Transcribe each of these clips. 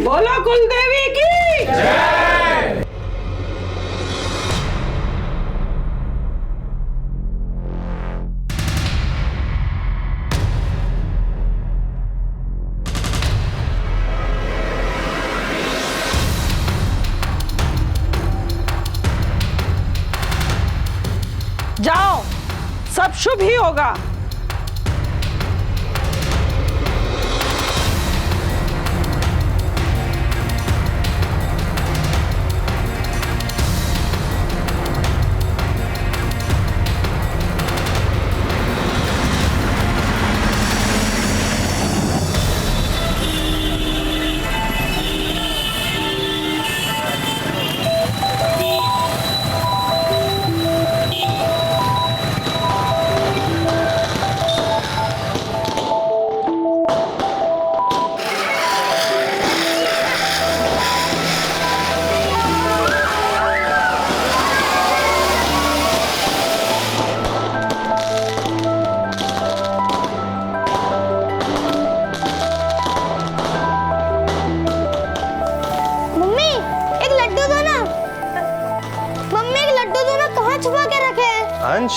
बोलो कुलदेवी की जय। जाओ, सब शुभ ही होगा। अंश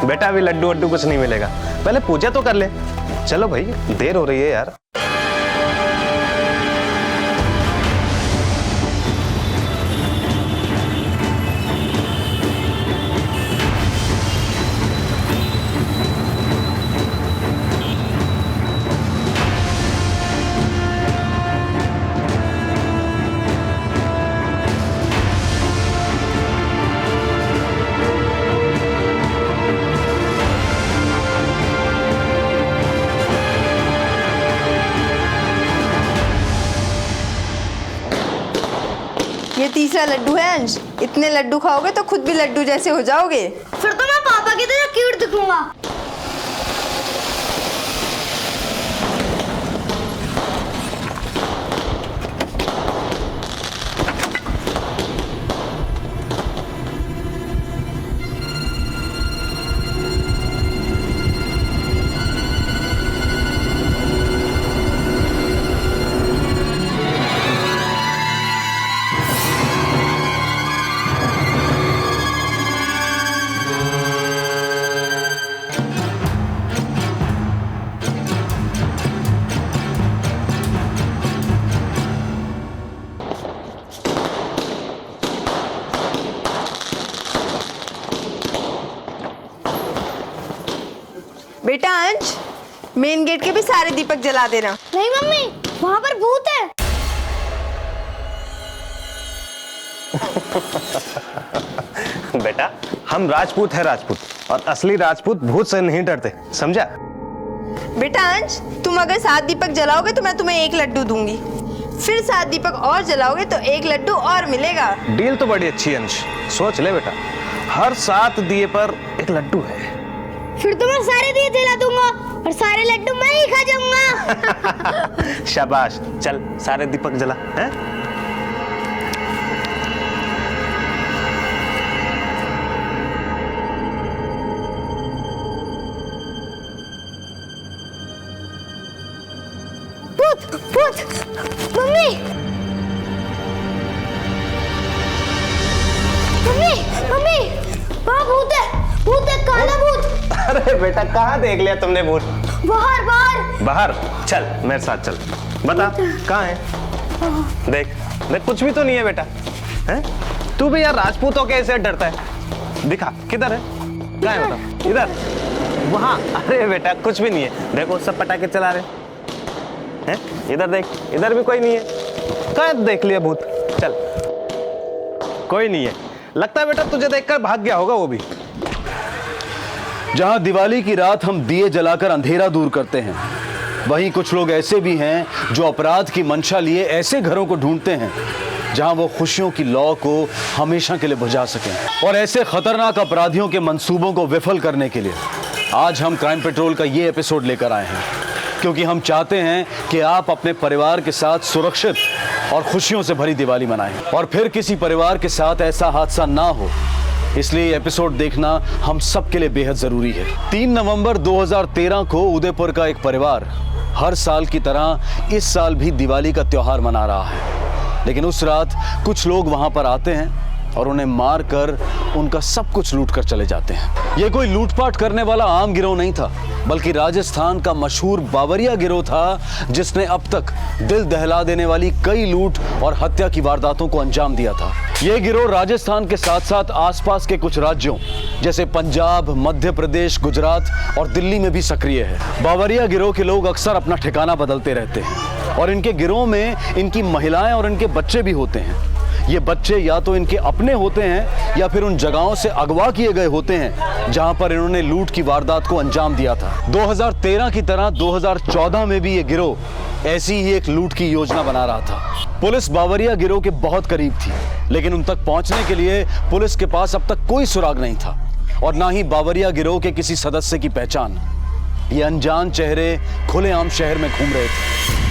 बेटा, अभी लड्डू वड्डू कुछ नहीं मिलेगा, पहले पूजा तो कर ले। चलो भाई, देर हो रही है यार। ये तीसरा लड्डू है अंश। इतने लड्डू खाओगे तो खुद भी लड्डू जैसे हो जाओगे। फिर तो मैं पापा की तरह क्यूट दिखूंगा। बेटा अंश, मेन गेट के भी सारे दीपक जला देना। नहीं मम्मी, वहाँ पर भूत है। बेटा, हम राजपूत है राजपूत, और असली राजपूत भूत से नहीं डरते, समझा? बेटा अंश, तुम अगर 7 दीपक जलाओगे तो मैं तुम्हें 1 लड्डू दूंगी। फिर 7 दीपक और जलाओगे तो 1 लड्डू और मिलेगा। डील तो बड़ी अच्छी है अंश, सोच ले बेटा, हर 7 दिए पर 1 लड्डू है। फिर तो मैं सारे दिए जला दूंगा और सारे लड्डू मैं ही खा जाऊंगा। शाबाश, चल सारे दीपक जला हैं? भूत भूत, मम्मी मम्मी मम्मी, वहाँ भूत है, भूत है, काला भूत। अरे बेटा, कहाँ देख लिया तुमने भूत? बाहर बाहर बाहर? चल मेरे साथ चल, बता कहाँ है? देख देख, कुछ भी तो नहीं है बेटा। हैं? तू भी यार राजपूतों के ऐसे डरता है। दिखा किधर है, कहाँ है बताओ? इधर, वहाँ? अरे बेटा कुछ भी नहीं है, देखो सब पटाखे चला रहे हैं। इधर देख, इधर भी कोई नहीं है। कहाँ देख लिया भूत? चल, कोई नहीं है। लगता है बेटा तुझे देखकर भाग गया होगा वो भी। जहां दिवाली की रात हम दिए जलाकर अंधेरा दूर करते हैं, वहीं कुछ लोग ऐसे भी हैं जो अपराध की मंशा लिए ऐसे घरों को ढूंढते हैं जहां वो खुशियों की लौ को हमेशा के लिए बुझा सकें। और ऐसे खतरनाक अपराधियों के मंसूबों को विफल करने के लिए आज हम क्राइम पेट्रोल का ये एपिसोड लेकर आए हैं, क्योंकि हम चाहते हैं कि आप अपने परिवार के साथ सुरक्षित और खुशियों से भरी दिवाली मनाएं, और फिर किसी परिवार के साथ ऐसा हादसा ना हो, इसलिए एपिसोड देखना हम सब के लिए बेहद जरूरी है। 3 नवंबर 2013 को उदयपुर का एक परिवार हर साल की तरह इस साल भी दिवाली का त्योहार मना रहा है। लेकिन उस रात कुछ लोग वहां पर आते हैं और उन्हें मारकर उनका सब कुछ लूट कर चले जाते हैं। ये कोई लूटपाट करने वाला आम गिरोह नहीं था, बल्कि राजस्थान का मशहूर बावरिया गिरोह था, जिसने अब तक दिल दहला देने वाली कई लूट और हत्या की वारदातों को अंजाम दिया था। यह गिरोह राजस्थान के साथ साथ आसपास के कुछ राज्यों जैसे पंजाब, मध्य प्रदेश, गुजरात और दिल्ली में भी सक्रिय है। बावरिया गिरोह के लोग अक्सर अपना ठिकाना बदलते रहते हैं और इनके गिरोह में इनकी महिलाएं और इनके बच्चे भी होते हैं। ये बच्चे या तो इनके अपने होते हैं या फिर उन जगहों से अगवा किए गए होते हैं जहां पर इन्होंने लूट की वारदात को अंजाम दिया था। 2013 की तरह 2014 में भी ये गिरोह ऐसी ही एक लूट की योजना बना रहा था। पुलिस बावरिया गिरोह के बहुत करीब थी, लेकिन उन तक पहुंचने के लिए पुलिस के पास अब तक कोई सुराग नहीं था और ना ही बावरिया गिरोह के किसी सदस्य की पहचान। ये अनजान चेहरे खुलेआम शहर में घूम रहे थे।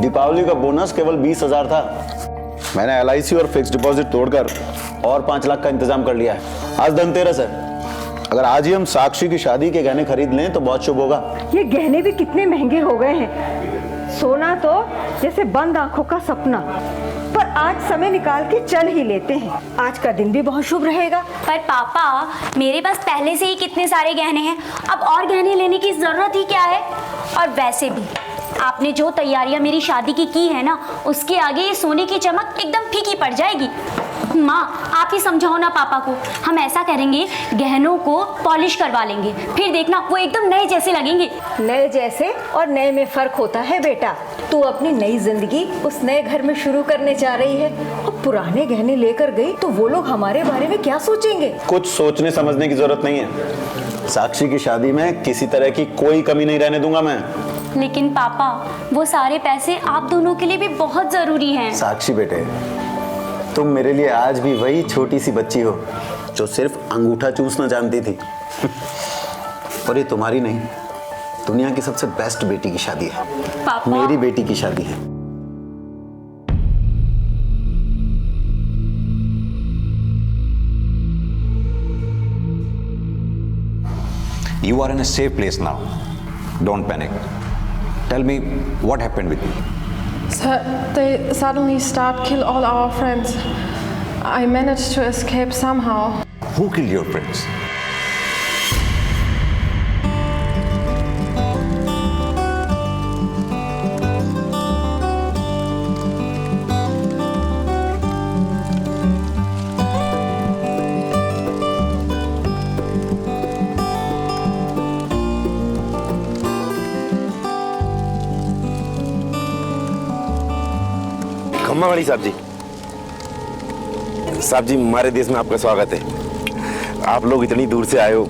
दीपावली का बोनस केवल 20,000 था। मैंने LIC और फिक्स डिपॉजिट तोड़कर और 5 लाख का इंतजाम कर लिया है। आज धनतेरस है, अगर आज ही हम साक्षी की शादी के गहने खरीद लें तो बहुत शुभ होगा। ये गहने भी कितने महंगे हो गए हैं। सोना तो जैसे बंद आंखों का सपना, पर आज समय निकाल के चल ही लेते हैं। आज का दिन भी बहुत शुभ रहेगा। पर पापा, मेरे पास पहले से ही कितने सारे गहने हैं, अब और गहने लेने की जरूरत ही क्या है। और वैसे भी आपने जो तैयारियां मेरी शादी की है ना, उसके आगे ये सोने की चमक एकदम फीकी पड़ जाएगी। माँ, आप ही समझाओ ना पापा को। हम ऐसा करेंगे, गहनों को पॉलिश करवा लेंगे, फिर देखना वो एकदम नए जैसे लगेंगे। नए जैसे और नए में फर्क होता है बेटा। तू अपनी नई जिंदगी उस नए घर में शुरू करने जा रही है और पुराने गहने लेकर गई तो वो लोग हमारे बारे में क्या सोचेंगे। कुछ सोचने समझने की जरूरत नहीं है। साक्षी की शादी में किसी तरह की कोई कमी नहीं रहने दूंगा मैं। लेकिन पापा, वो सारे पैसे आप दोनों के लिए भी बहुत जरूरी हैं। साक्षी बेटे, तुम मेरे लिए आज भी वही छोटी सी बच्ची हो जो सिर्फ अंगूठा चूसना जानती थी। और ये तुम्हारी नहीं, दुनिया की सबसे बेस्ट बेटी की शादी है। पापा, मेरी बेटी की शादी है। You are in a safe place now. Don't panic. Tell me what happened with you. Sir, they suddenly kill all our friends. I managed to escape somehow. Who killed your friends? खम्मा वाली साहब जी, हमारे देश में आपका स्वागत है। आप लोग इतनी दूर से आए हो,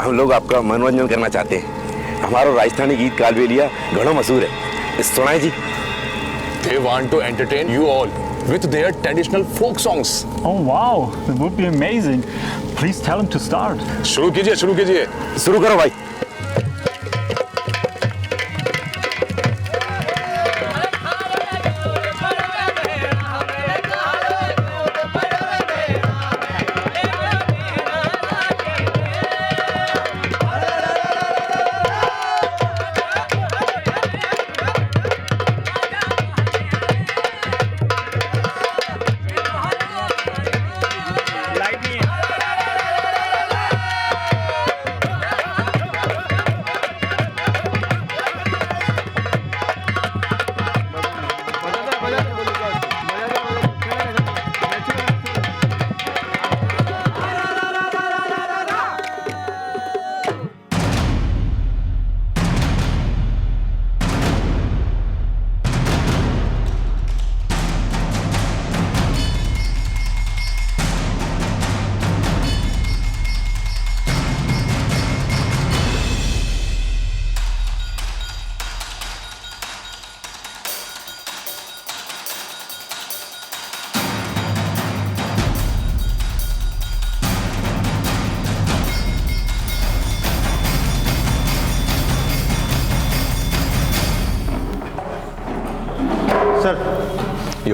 हम लोग आपका मनोरंजन करना चाहते हैं। हमारा राजस्थानी गीत कालबेलिया घणो मशहूर है, सुनाए जी। They want to entertain you all with their traditional folk songs. Oh wow, that would be amazing. Please tell them to start. शुरू कीजिए, शुरू कीजिए। शुरू करो भाई।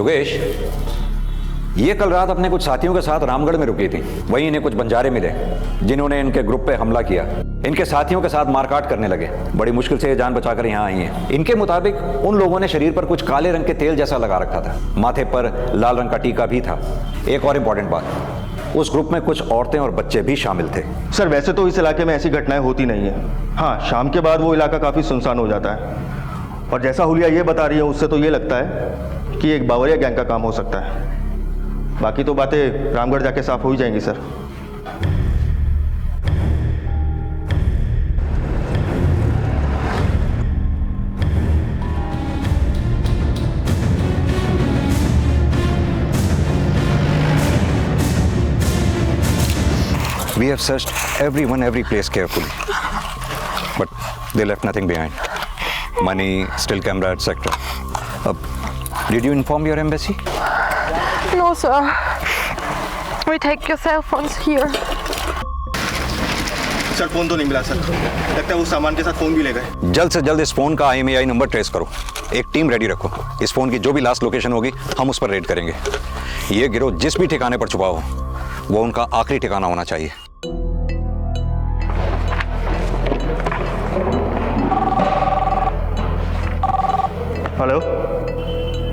योगेश, ये कल रात अपने कुछ साथियों के साथ रामगढ़ में रुकी थी। वहीं इन्हें कुछ बंजारे मिले जिन्होंने इनके ग्रुप पे हमला किया। इनके साथियों के साथ मारकाट करने लगे। बड़ी मुश्किल से ये जान बचाकर यहाँ आई हैं। इनके मुताबिक उन लोगों ने शरीर पर कुछ काले रंग के तेल जैसा लगा रखा था। माथे पर लाल रंग का टीका भी था। एक और इम्पोर्टेंट बात, उस ग्रुप में कुछ औरतें और बच्चे भी शामिल थे। सर वैसे तो इस इलाके में ऐसी घटनाएं होती नहीं है। हाँ, शाम के बाद वो इलाका काफ़ी सुनसान हो जाता है। और जैसा हुलिया ये बता रही है उससे तो ये लगता है कि एक बावरिया गैंग का काम हो सकता है। बाकी तो बातें रामगढ़ जाके साफ हो ही जाएंगी sir. We have searched everyone, every place carefully, but they left nothing behind. Money, still camera, etc. Did you inform your embassy? No, sir. We take your cell phones here. Sir phone तो नहीं मिला sir. लगता है वो सामान के साथ phone भी ले गए। जल्द से जल्द इस फोन का IMEI नंबर ट्रेस करो। एक टीम रेडी रखो। इस फोन की जो भी लास्ट लोकेशन होगी हम उस पर रेड करेंगे। ये गिरोह जिस भी ठिकाने पर छुपा हो वो उनका आखिरी ठिकाना होना चाहिए। हेलो,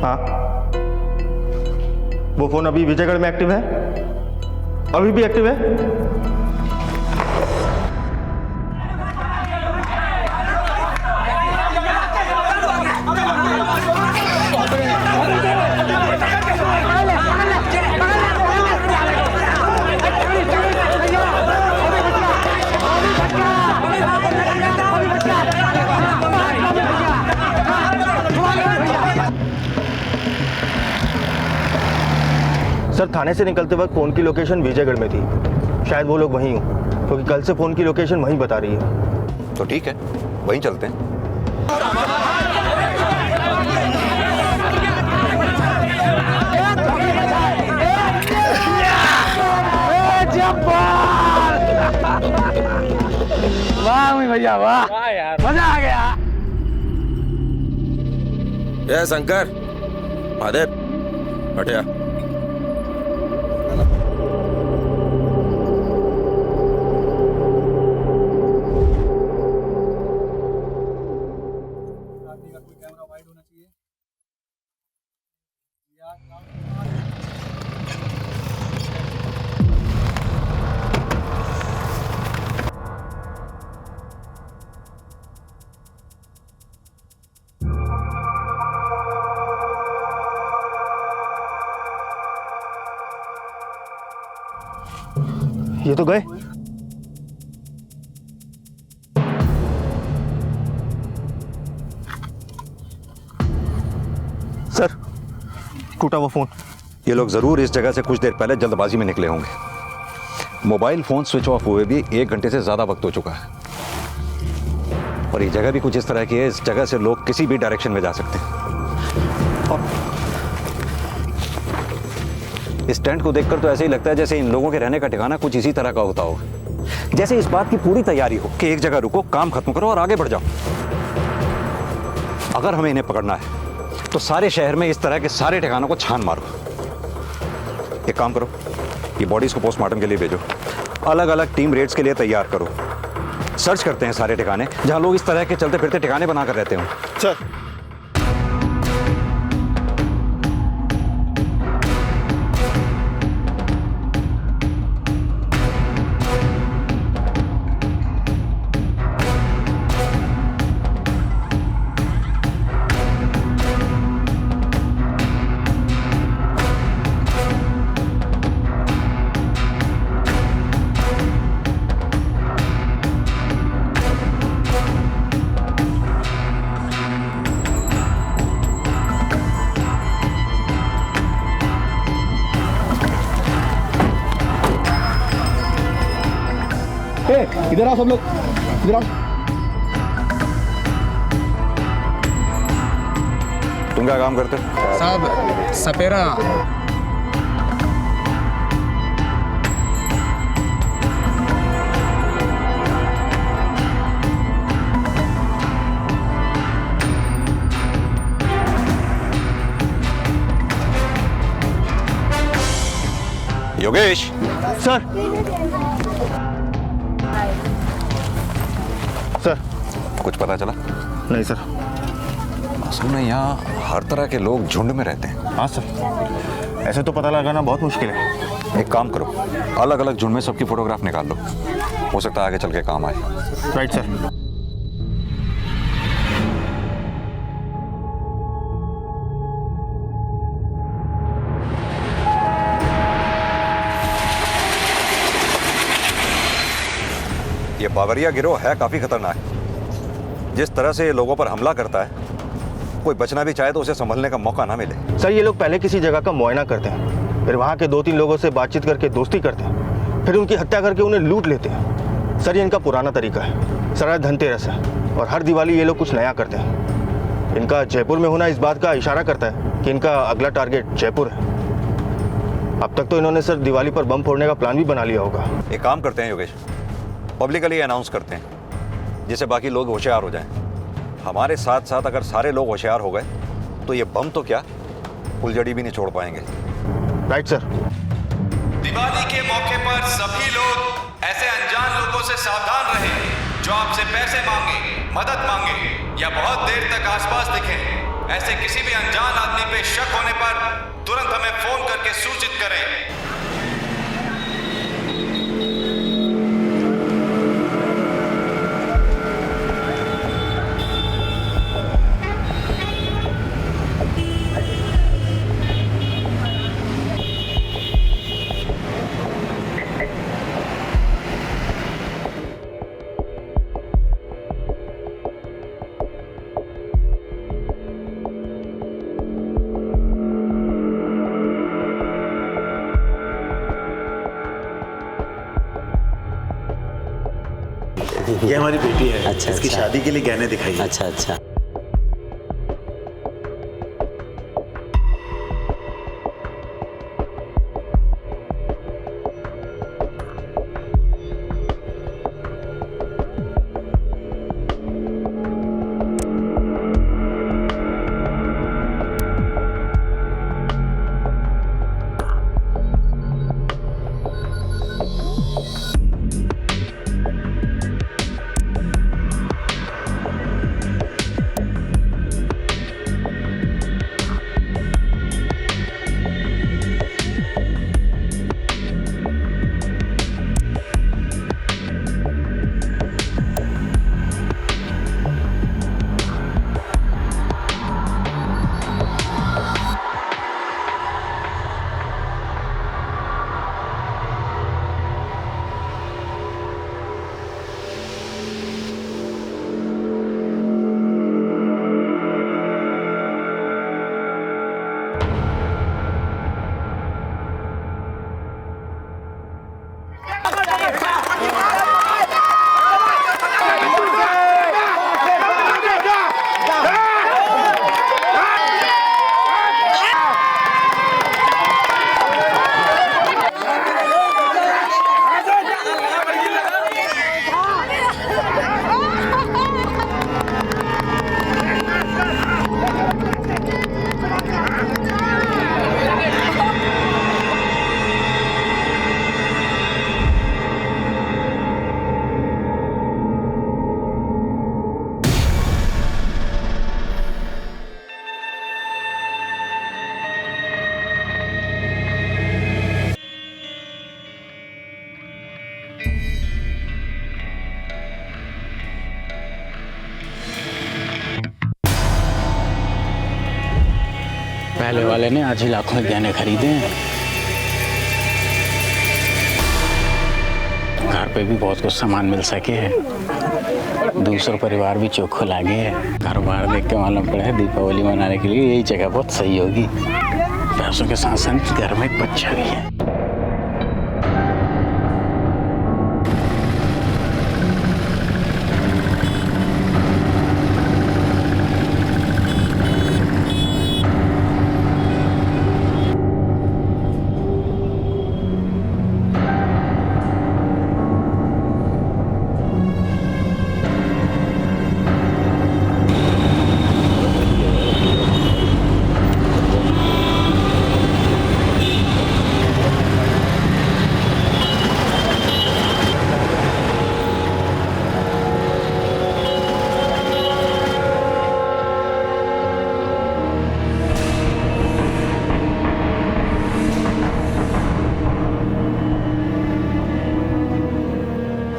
हाँ, वो फोन अभी विजयगढ़ में एक्टिव है? अभी भी एक्टिव है? सर थाने से निकलते वक्त फ़ोन की लोकेशन विजयगढ़ में थी। शायद वो लोग वहीं हों, क्योंकि कल से फ़ोन की लोकेशन वहीं बता रही है। तो ठीक है, वहीं चलते हैं। वाह भैया वाह, मजा आ गया। ए शंकर, महादेव, हटिया। ये तो गए। सर टूटा वो फोन। ये लोग जरूर इस जगह से कुछ देर पहले जल्दबाजी में निकले होंगे। मोबाइल फोन स्विच ऑफ हुए भी 1 घंटे से ज्यादा वक्त हो चुका है और ये जगह भी कुछ इस तरह की है, इस जगह से लोग किसी भी डायरेक्शन में जा सकते हैं। और इस टेंट को देखकर तो ऐसे ही लगता है जैसे इन लोगों के रहने का ठिकाना कुछ इसी तरह का होता हो, जैसे इस बात की पूरी तैयारी हो कि एक जगह रुको, काम खत्म करो और आगे बढ़ जाओ। अगर हमें इन्हें पकड़ना है तो सारे शहर में इस तरह के सारे ठिकानों को छान मारो। एक काम करो, ये बॉडीज को पोस्टमार्टम के लिए भेजो, अलग अलग टीम रेड्स के लिए तैयार करो। सर्च करते हैं सारे ठिकाने जहां लोग इस तरह के चलते फिरते ठिकाने बनाकर रहते हो। सर इधर आओ सब लोग, इधर आओ। तुम क्या काम करते हो? साहब सपेरा। योगेश। सर। सर। कुछ पता चला? नहीं सर। असल में यहाँ हर तरह के लोग झुंड में रहते हैं। हाँ सर, ऐसे तो पता लगाना बहुत मुश्किल है। एक काम करो, अलग अलग झुंड में सबकी फोटोग्राफ निकाल लो, हो सकता है आगे चल के काम आए। Right sir. ये बावरिया गिरोह है काफी खतरनाक। जिस तरह से ये लोगों पर हमला करता है, कोई बचना भी चाहे तो उसे संभलने का मौका ना मिले। सर ये लोग पहले किसी जगह का मुआयना करते हैं, फिर वहाँ के 2-3 लोगों से बातचीत करके दोस्ती करते हैं, फिर उनकी हत्या करके उन्हें लूट लेते हैं। सर ये इनका पुराना तरीका है। सर आज धनतेरस है और हर दिवाली ये लोग कुछ नया करते हैं। इनका जयपुर में होना इस बात का इशारा करता है कि इनका अगला टारगेट जयपुर है। अब तक तो इन्होंने सर दिवाली पर बम फोड़ने का प्लान भी बना लिया होगा। एक काम करते हैं योगेश, पब्लिकली अनाउंस करते हैं जिससे बाकी लोग होशियार हो जाएं। हमारे साथ साथ अगर सारे लोग होशियार हो गए तो ये बम तो क्या फुलझड़ी भी नहीं छोड़ पाएंगे। Right sir. दिवाली के मौके पर सभी लोग ऐसे अनजान लोगों से सावधान रहें जो आपसे पैसे मांगे, मदद मांगे या बहुत देर तक आसपास दिखें। ऐसे किसी भी अनजान आदमी पे शक होने पर तुरंत हमें फोन करके सूचित करें। ये हमारी बेटी है। अच्छा, इसकी शादी के लिए गहने दिखाइए। अच्छा अच्छा। पहले वाले ने आज ही लाखों में गहने खरीदे हैं। घर पे भी बहुत कुछ सामान मिल सके है। दूसरा परिवार भी चोखो लागे है। कारोबार देख के मालूम पड़ा है दीपावली मनाने के लिए यही जगह बहुत सही होगी। पैसों के साथ साथ घर में एक बच्चा भी है।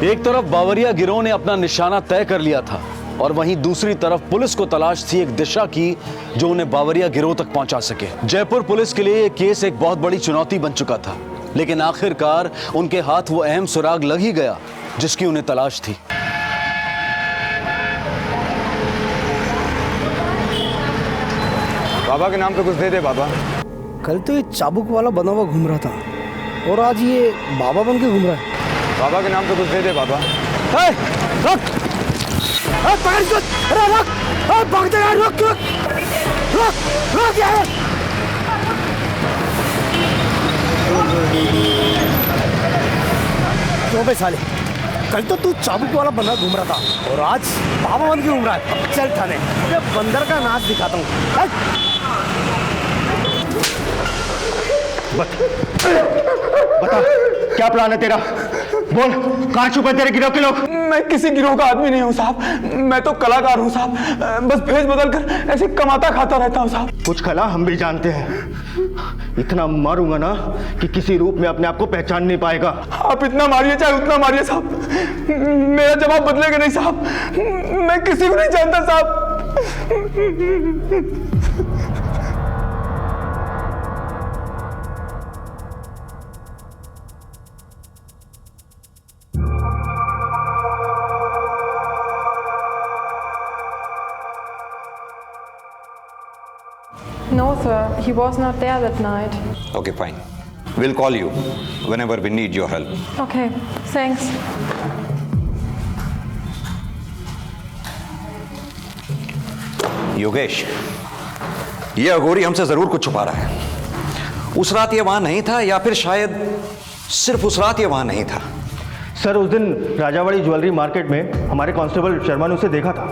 एक तरफ बावरिया गिरोह ने अपना निशाना तय कर लिया था और वहीं दूसरी तरफ पुलिस को तलाश थी एक दिशा की जो उन्हें बावरिया गिरोह तक पहुंचा सके। जयपुर पुलिस के लिए यह केस एक बहुत बड़ी चुनौती बन चुका था, लेकिन आखिरकार उनके हाथ वो अहम सुराग लग ही गया जिसकी उन्हें तलाश थी। बाबा के नाम पे कुछ दे दे बाबा। कल तो ये चाबुक वाला बना हुआ घूम रहा था और आज ये बाबा बन के घूम रहा है। बाबा के नाम पे कुछ दे दे बाबा। रुक! पकड़ इसको! अरे रुक! भाग जा यार! रुक! यार! क्यों बे साले? कल तो तू चाबुक वाला बंदा घूम रहा था और आज बाबा बन के घूम रहा है। चल थाने, बंदर का नाच दिखाता हूँ। बता क्या प्लान है तेरा? बोल, कहाँ छुपे तेरे गिरोह के लोग? मैं किसी गिरोह का आदमी नहीं हूँ साहब, मैं तो कलाकार हूँ साहब। बस भेष बदल कर ऐसे कमाता खाता रहता हूँ साहब। कुछ कला हम भी जानते हैं, इतना मारूंगा ना कि किसी रूप में अपने आप को पहचान नहीं पाएगा। आप इतना मारिए चाहे उतना मारिए साहब, मेरा जवाब बदलेगा नहीं साहब। मैं किसी को नहीं जानता साहब। No, sir. He was not there that night. Okay, fine. We'll call you whenever we need your help. Okay, thanks. Yogesh, ये अघोरी हमसे जरूर कुछ छुपा रहा है। उस रात ये वहां नहीं था या फिर शायद सिर्फ उस रात ये वहां नहीं था। सर, उस दिन राजावाड़ी ज्वेलरी मार्केट में हमारे कांस्टेबल शर्मा ने उसे देखा था।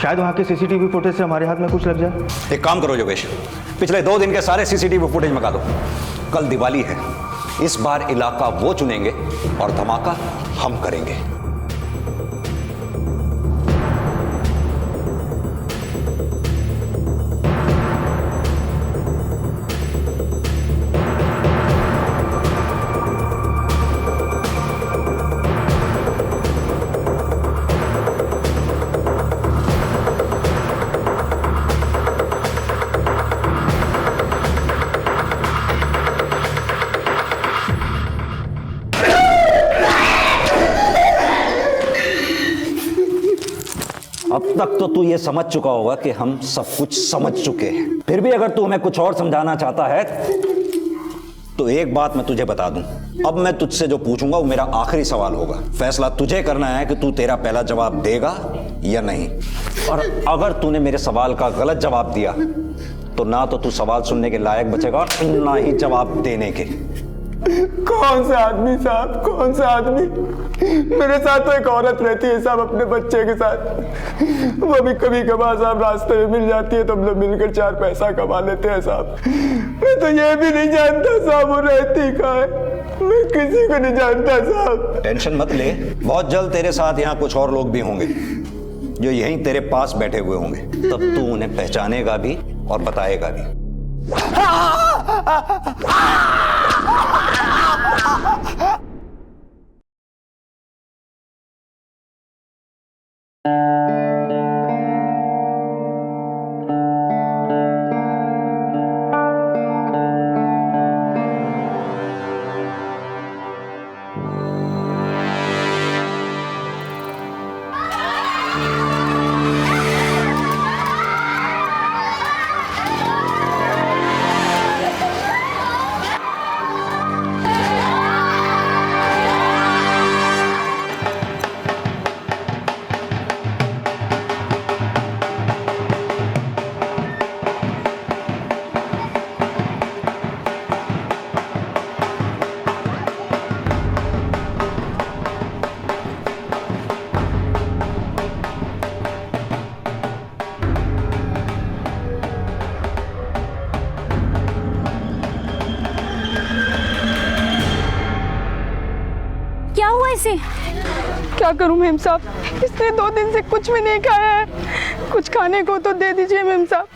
शायद वहां के सीसीटीवी फुटेज से हमारे हाथ में कुछ लग जाए। एक काम करो योगेश, पिछले 2 दिन के सारे सीसीटीवी फुटेज मंगा दो। कल दिवाली है, इस बार इलाका वो चुनेंगे और धमाका हम करेंगे। अब तक तो तू ये समझ चुका होगा कि हम सब कुछ समझ चुके हैं। फिर भी अगर तू हमें कुछ और समझाना चाहता है तो एक बात मैं तुझे बता दूं, अब मैं तुझसे जो पूछूंगा वो मेरा आखिरी सवाल होगा। फैसला तुझे करना है कि तू तेरा पहला जवाब देगा या नहीं। और अगर तूने मेरे सवाल का गलत जवाब दिया तो ना तो तू सवाल सुनने के लायक बचेगा और ना ही जवाब देने के। कौन सा आदमी साहब, कौन सा आदमी? मेरे साथ तो एक औरत रहती है साहब, अपने बच्चे के साथ। वो भी कभी कभार साहब रास्ते में मिल जाती है तो हम लोग मिलकर 4 पैसा कमा लेते हैं साहब। मैं तो ये भी नहीं जानता साहब वो रहती कहाँ है, मैं किसी को नहीं जानता साहब। टेंशन मत ले, बहुत जल्द तेरे साथ यहाँ कुछ और लोग भी होंगे जो यहीं तेरे पास बैठे हुए होंगे। तब तू उन्हें पहचानेगा भी और बताएगा भी। क्या हुआ इसे? क्या करूं मेम साहब, इसने 2 दिन से कुछ भी नहीं खाया है। कुछ खाने को तो दे दीजिए मेम साहब।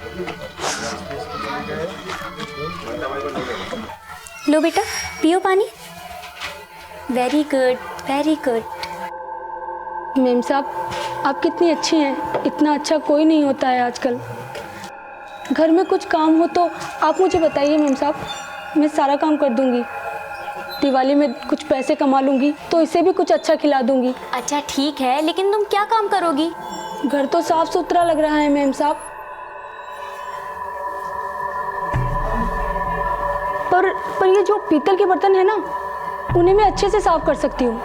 लो बेटा, पियो पानी। Very good, very good. Ma'am साहब, आप कितनी अच्छी हैं। इतना अच्छा कोई नहीं होता है आजकल। घर में कुछ काम हो तो आप मुझे बताइए मेम साहब, मैं सारा काम कर दूंगी। दिवाली में कुछ पैसे कमा लूंगी तो इसे भी कुछ अच्छा खिला दूंगी। अच्छा ठीक है, लेकिन तुम क्या काम करोगी? घर तो साफ सुथरा लग रहा है मेम साहब, पर ये जो पीतल के बर्तन है ना, उन्हें मैं अच्छे से साफ कर सकती हूँ।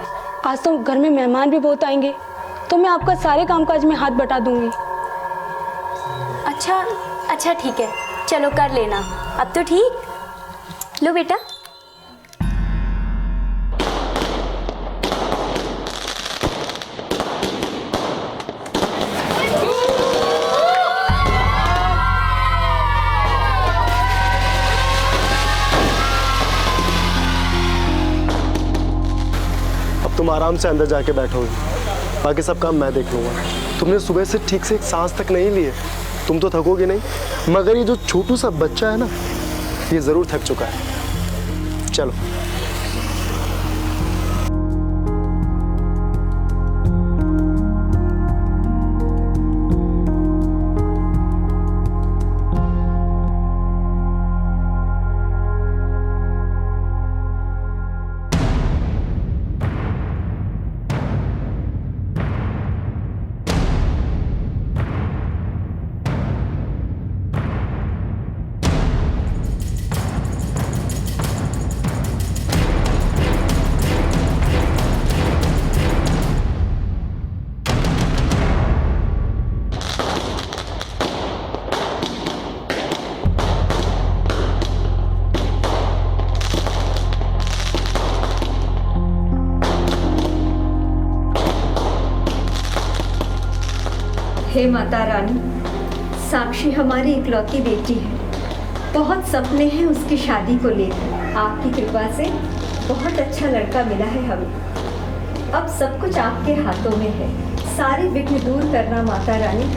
आज तो घर में मेहमान भी बहुत आएंगे, तो मैं आपका सारे कामकाज में हाथ बटा दूंगी। अच्छा ठीक है, चलो कर लेना। अब तो ठीक। लो बेटा। तुम आराम से अंदर जाके बैठोगे, बाकी सब काम मैं देख लूँगा। तुमने सुबह से ठीक से एक सांस तक नहीं लिए, तुम तो थकोगे नहीं, मगर ये जो छोटू सा बच्चा है ना, ये ज़रूर थक चुका है। चलो। हे माता रानी, साक्षी हमारी इकलौती बेटी है। बहुत सपने हैं उसकी शादी को लेकर। आपकी कृपा से बहुत अच्छा लड़का मिला है हमें। अब सब कुछ आपके हाथों में है। सारे विघ्न दूर करना माता रानी।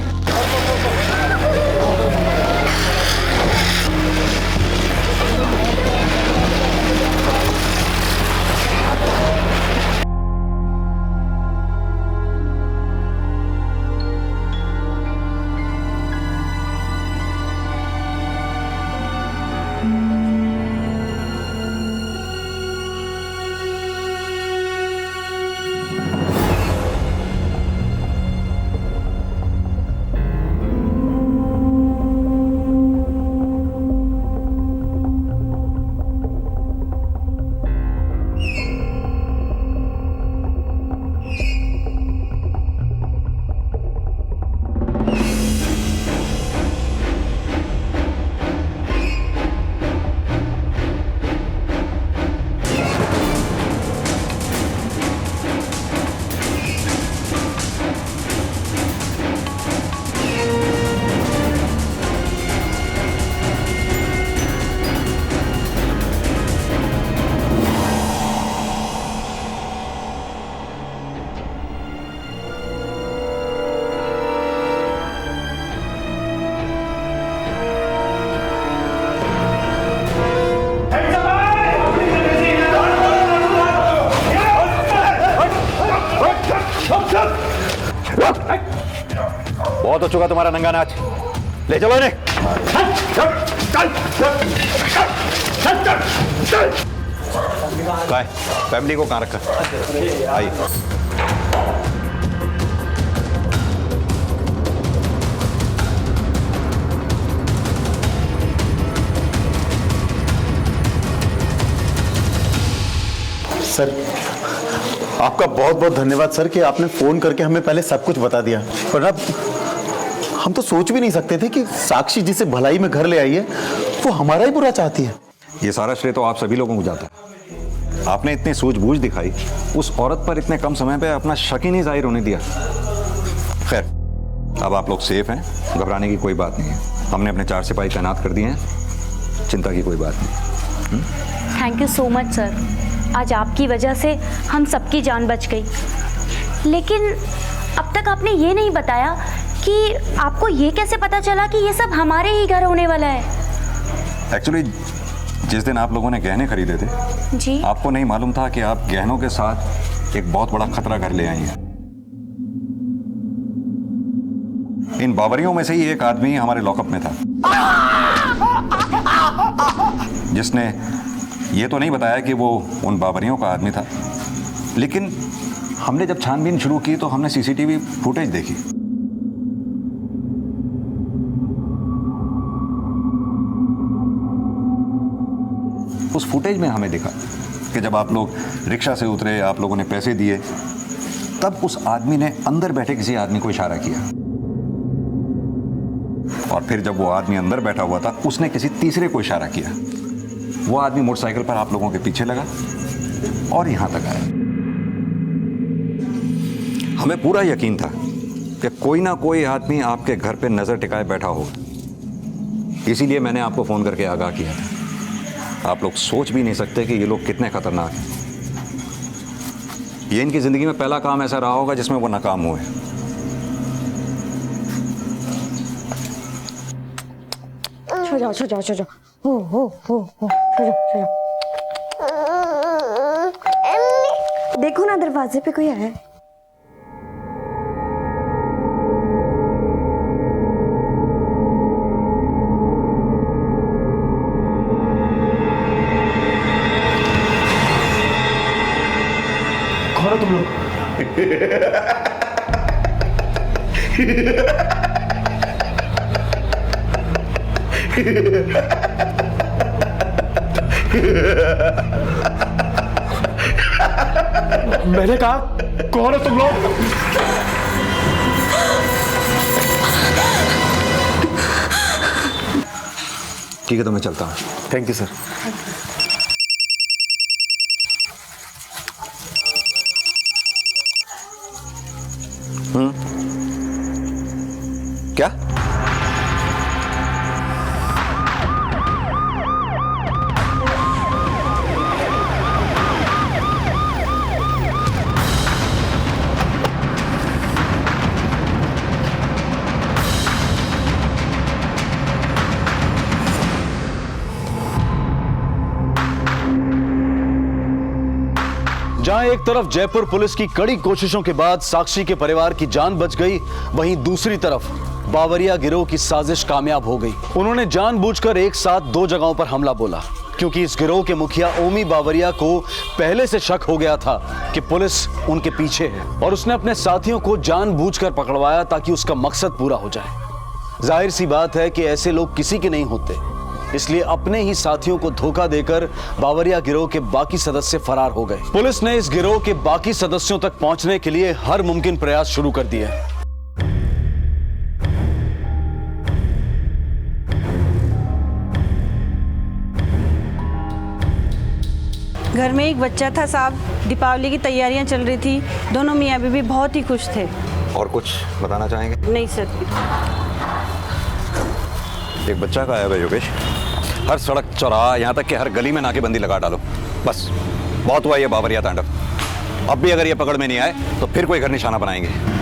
बहुत हो चुका तुम्हारा नंगा नाच, ले चलो इन्हें। फैमिली को कहाँ रखा? आइए। सर, आपका बहुत बहुत धन्यवाद सर कि आपने फोन करके हमें पहले सब कुछ बता दिया। वरना हम तो सोच भी नहीं सकते थे कि साक्षी जिसे भलाई में घर ले आई है वो हमारा ही बुरा चाहती है। ये सारा श्रेय तो आप सभी लोगों को जाता है। आपने इतनी सूझबूझ दिखाई, उस औरत पर इतने कम समय पे अपना शक ही नहीं जाहिर होने दिया। खैर, अब आप लोग सेफ हैं, घबराने की कोई बात नहीं है। हमने अपने 4 सिपाही तैनात कर दिए हैं, चिंता की कोई बात नहीं। Thank you so much sir. आज आपकी वजह से हम सबकी जान बच गई। लेकिन अब तक आपने ये नहीं बताया कि आपको ये कैसे पता चला कि ये सब हमारे ही घर होने वाला है। एक्चुअली जिस दिन आप लोगों ने गहने खरीदे थे जी, आपको नहीं मालूम था कि आप गहनों के साथ एक बहुत बड़ा खतरा घर ले आई हैं। इन बावरियों में से ही एक आदमी हमारे लॉकअप में था, जिसने ये तो नहीं बताया कि वो उन बावरियों का आदमी था, लेकिन हमने जब छानबीन शुरू की तो हमने सीसीटीवी फुटेज देखी। उस फुटेज में हमें दिखा कि जब आप लोग रिक्शा से उतरे, आप लोगों ने पैसे दिए, तब उस आदमी ने अंदर बैठे किसी आदमी को इशारा किया, और फिर जब वो आदमी अंदर बैठा हुआ था उसने किसी तीसरे को इशारा किया। वो आदमी मोटरसाइकिल पर आप लोगों के पीछे लगा और यहां तक आया। हमें पूरा यकीन था कि कोई ना कोई आदमी आपके घर पे नजर टिकाए बैठा होगा, इसीलिए मैंने आपको फोन करके आगाह किया था। आप लोग सोच भी नहीं सकते कि ये लोग कितने खतरनाक हैं। ये इनकी जिंदगी में पहला काम ऐसा रहा होगा जिसमें वो नाकाम हुए। छो जाओ हो छो जाओ। देखो ना, दरवाजे पे कोई आया है। कौन हो तुम लोग? मैंने कहा कौन हो तुम लोग? ठीक है तो मैं चलता हूँ। Thank you sir. क्या? जहां एक तरफ जयपुर पुलिस की कड़ी कोशिशों के बाद साक्षी के परिवार की जान बच गई, वहीं दूसरी तरफ बावरिया गिरोह की साजिश कामयाब हो गई। उन्होंने जानबूझकर एक साथ दो जगहों पर हमला बोला, क्योंकि इस गिरोह के मुखिया ओमी बावरिया को पहले से शक हो गया था कि पुलिस उनके पीछे है, और उसने अपने साथियों को जानबूझकर पकड़वाया ताकि उसका मकसद पूरा हो जाए। जाहिर सी बात है कि ऐसे लोग किसी के नहीं होते, इसलिए अपने ही साथियों को धोखा देकर बावरिया गिरोह के बाकी सदस्य फरार हो गए। पुलिस ने इस गिरोह के बाकी सदस्यों तक पहुंचने के लिए हर मुमकिन प्रयास शुरू कर दिए। घर में एक बच्चा था साहब, दीपावली की तैयारियां चल रही थी, दोनों मियाँ बीवी बहुत ही खुश थे। और कुछ बताना चाहेंगे? नहीं सर। एक बच्चा का है योगेश, हर सड़क चौराहा यहाँ तक कि हर गली में नाकेबंदी लगा डालो। बस बहुत हुआ ये बावरिया तांडव। अब भी अगर ये पकड़ में नहीं आए तो फिर कोई घर निशाना बनाएंगे।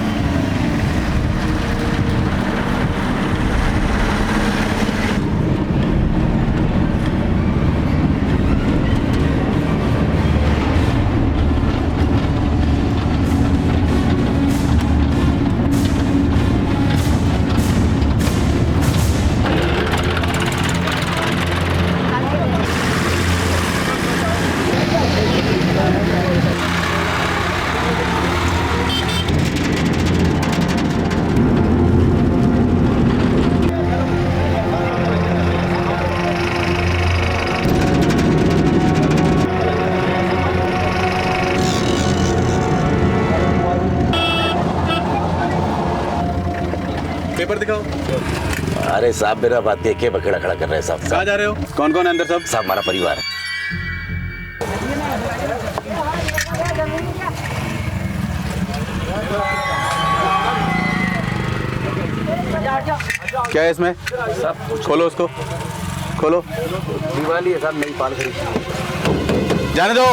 पेपर दिखाओ। अरे साहब मेरा बात देख के बखेड़ा खड़ा कर रहे हैं साहब। कहाँ जा रहे हो? कौन कौन है अंदर साहब? साहब हमारा परिवार है। क्या है इसमें? खोलो उसको, खोलो। दिवाली है साहब, नई पाल खरीदी। जाने दो।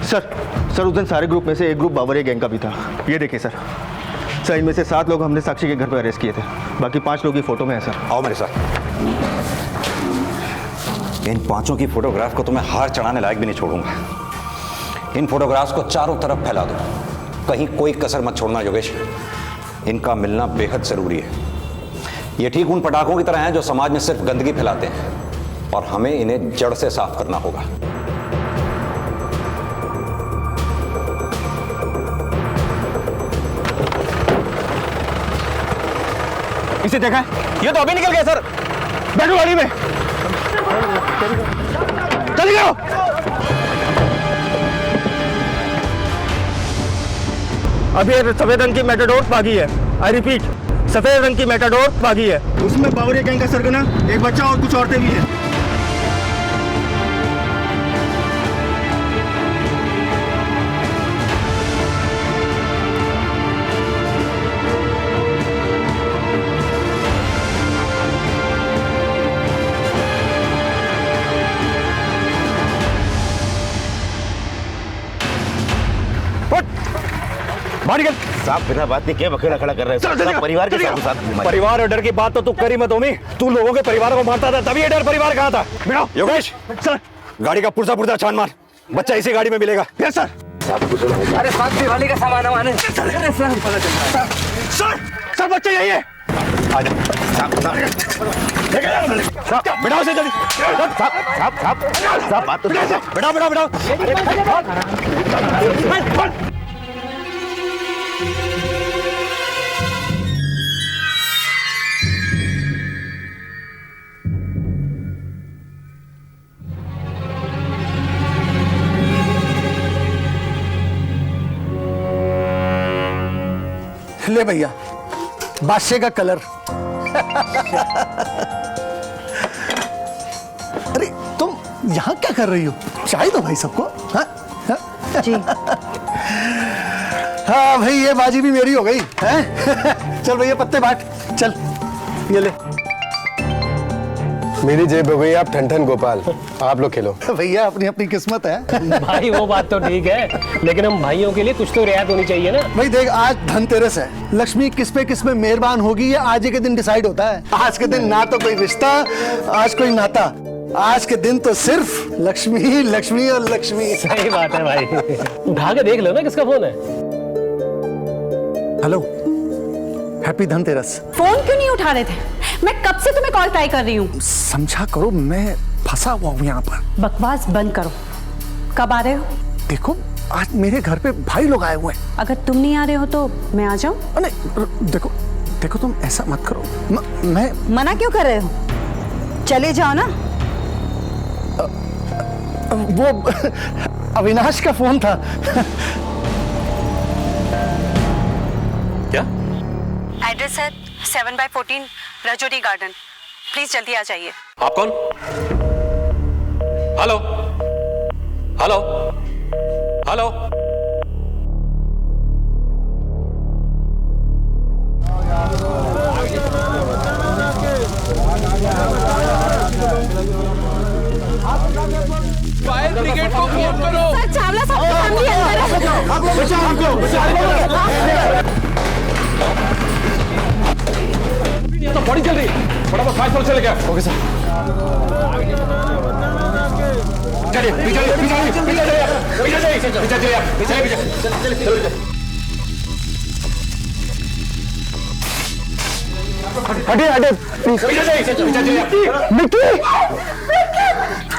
सर उस दिन सारे ग्रुप में से एक ग्रुप बावरिया गैंग का भी था। ये देखिए सर, इनमें से 7 लोग हमने साक्षी के घर पर अरेस्ट किए थे, बाकी 5 लोग की फोटो में है सर। आओ मेरे साथ। इन 5 की फोटोग्राफ को तो मैं हार चढ़ाने लायक भी नहीं छोड़ूंगा। इन फोटोग्राफ्स को चारों तरफ फैला दो, कहीं कोई कसर मत छोड़ना योगेश। इनका मिलना बेहद जरूरी है। ये ठीक उन पटाखों की तरह हैं जो समाज में सिर्फ गंदगी फैलाते हैं, और हमें इन्हें जड़ से साफ करना होगा। इसे देखा है? ये तो अभी निकल गया सर। बैठो गाड़ी में, चले जाओ। अभी सफेद रंग की मैटाडोर भागी है। आई रिपीट, सफेद रंग की मैटाडोर भागी है। उसमें बावरिया गैंग का सरगना, एक बच्चा और कुछ औरतें भी हैं। साहब बिना बात नहीं क्या बखेड़ा खड़ा कर रहे हैं? परिवार के साथ परिवार और डर की बात तो तू कर ही मत ओमी। तू लोगों के परिवार को मारता था, तभी ये डर परिवार कहाँ था? बिना योगेश सर, गाड़ी का पुर्जा छान मार, बच्चा इसी गाड़ी में मिलेगा। Yes sir. अरे साहब दिवाली का सामान हमारे। सर बच्चे यही है। आ जा बिठाओ से जल्दी। साहब बात तो बिठाओ। ले भैया बादशाह का कलर। अरे तुम यहाँ क्या कर रही हो? चाय दो भाई सबको। हाँ जी। हाँ भाई ये बाजी भी मेरी हो गई है। चल भैया पत्ते बांट, चल ये ले। मेरी जेब हो गई आप ठन गोपाल, आप लोग खेलो। भैया अपनी अपनी किस्मत है। भाई वो बात तो ठीक है, लेकिन हम भाइयों के लिए कुछ तो रियायत होनी चाहिए ना। भाई देख, आज धनतेरस है, लक्ष्मी किस पे मेहरबान होगी ये आज के दिन डिसाइड होता है। आज के दिन ना तो कोई रिश्ता, आज कोई नाता, आज के दिन तो सिर्फ लक्ष्मी लक्ष्मी और लक्ष्मी। सही बात है भाई। उठा के देख लो ना किसका फोन है। Hello, happy Dhanteras. फोन क्यों नहीं उठा रहे थे? मैं कब से तुम्हें कॉल ट्राई कर रही हूँ। समझा करो, मैं फंसा हुआ हूँ यहाँ पर। बकवास बंद करो। कब आ रहे हो? देखो आज मेरे घर पे भाई लोग आए हुए हैं। अगर तुम नहीं आ रहे हो तो मैं आ जाऊँ? नहीं देखो तुम ऐसा मत करो। मैं मना क्यों कर रहे हो? चले जाओ ना। वो अविनाश का फोन था। क्या? एड्रेस है 7/14 रजोरी गार्डन। प्लीज जल्दी आ जाइए। आप कौन? Hello hello hello. Fire brigade को फोन करो। सर चावला साहब की फैमिली अंदर है। तो बॉडी चल रही है, फटाफट फायर फोर्स चले गया। Okay sir. चलिए हटे प्लीज।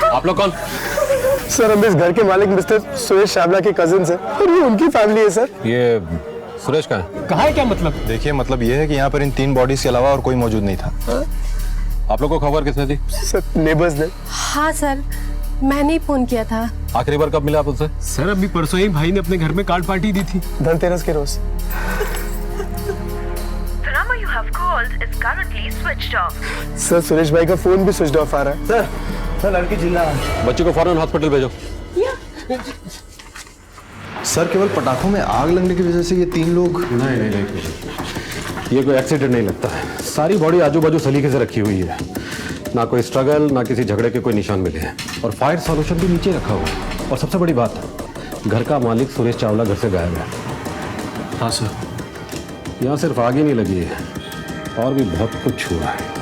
आप लोग कौन? सर हम इस घर के मालिक मिस्टर सुरेश शावला के कजिन है और ये उनकी फैमिली है सर। ये सुरेश का है? कहाँ है? क्या मतलब? देखिए मतलब ये है कि यहाँ पर इन 3 बॉडीज के अलावा और कोई मौजूद नहीं था। आप लोग को खबर किसने दी? सर नेबर्स ने। हाँ सर, मैंने ही फोन किया था। आखिरी बार कब मिला आप उससे? सर अभी परसों ही भाई ने अपने घर में कार्ड पार्टी दी थी, धनतेरस के रोज। सर सुरेश भाई का फोन भी स्विच ऑफ आ रहा है। सर लड़की जिंदा है। बच्चे को फौरन हॉस्पिटल भेजो। सर केवल पटाखों में आग लगने की वजह से ये 3 लोग? नहीं, ये कोई एक्सीडेंट नहीं लगता है। सारी बॉडी आजू बाजू सलीके से रखी हुई है, ना कोई स्ट्रगल, ना किसी झगड़े के कोई निशान मिले हैं, और फायर सॉल्यूशन भी नीचे रखा हुआ है। और सबसे बड़ी बात, घर का मालिक सुरेश चावला घर से गायब है। हाँ सर। यहाँ सिर्फ आग ही नहीं लगी है, और भी बहुत कुछ हुआ है।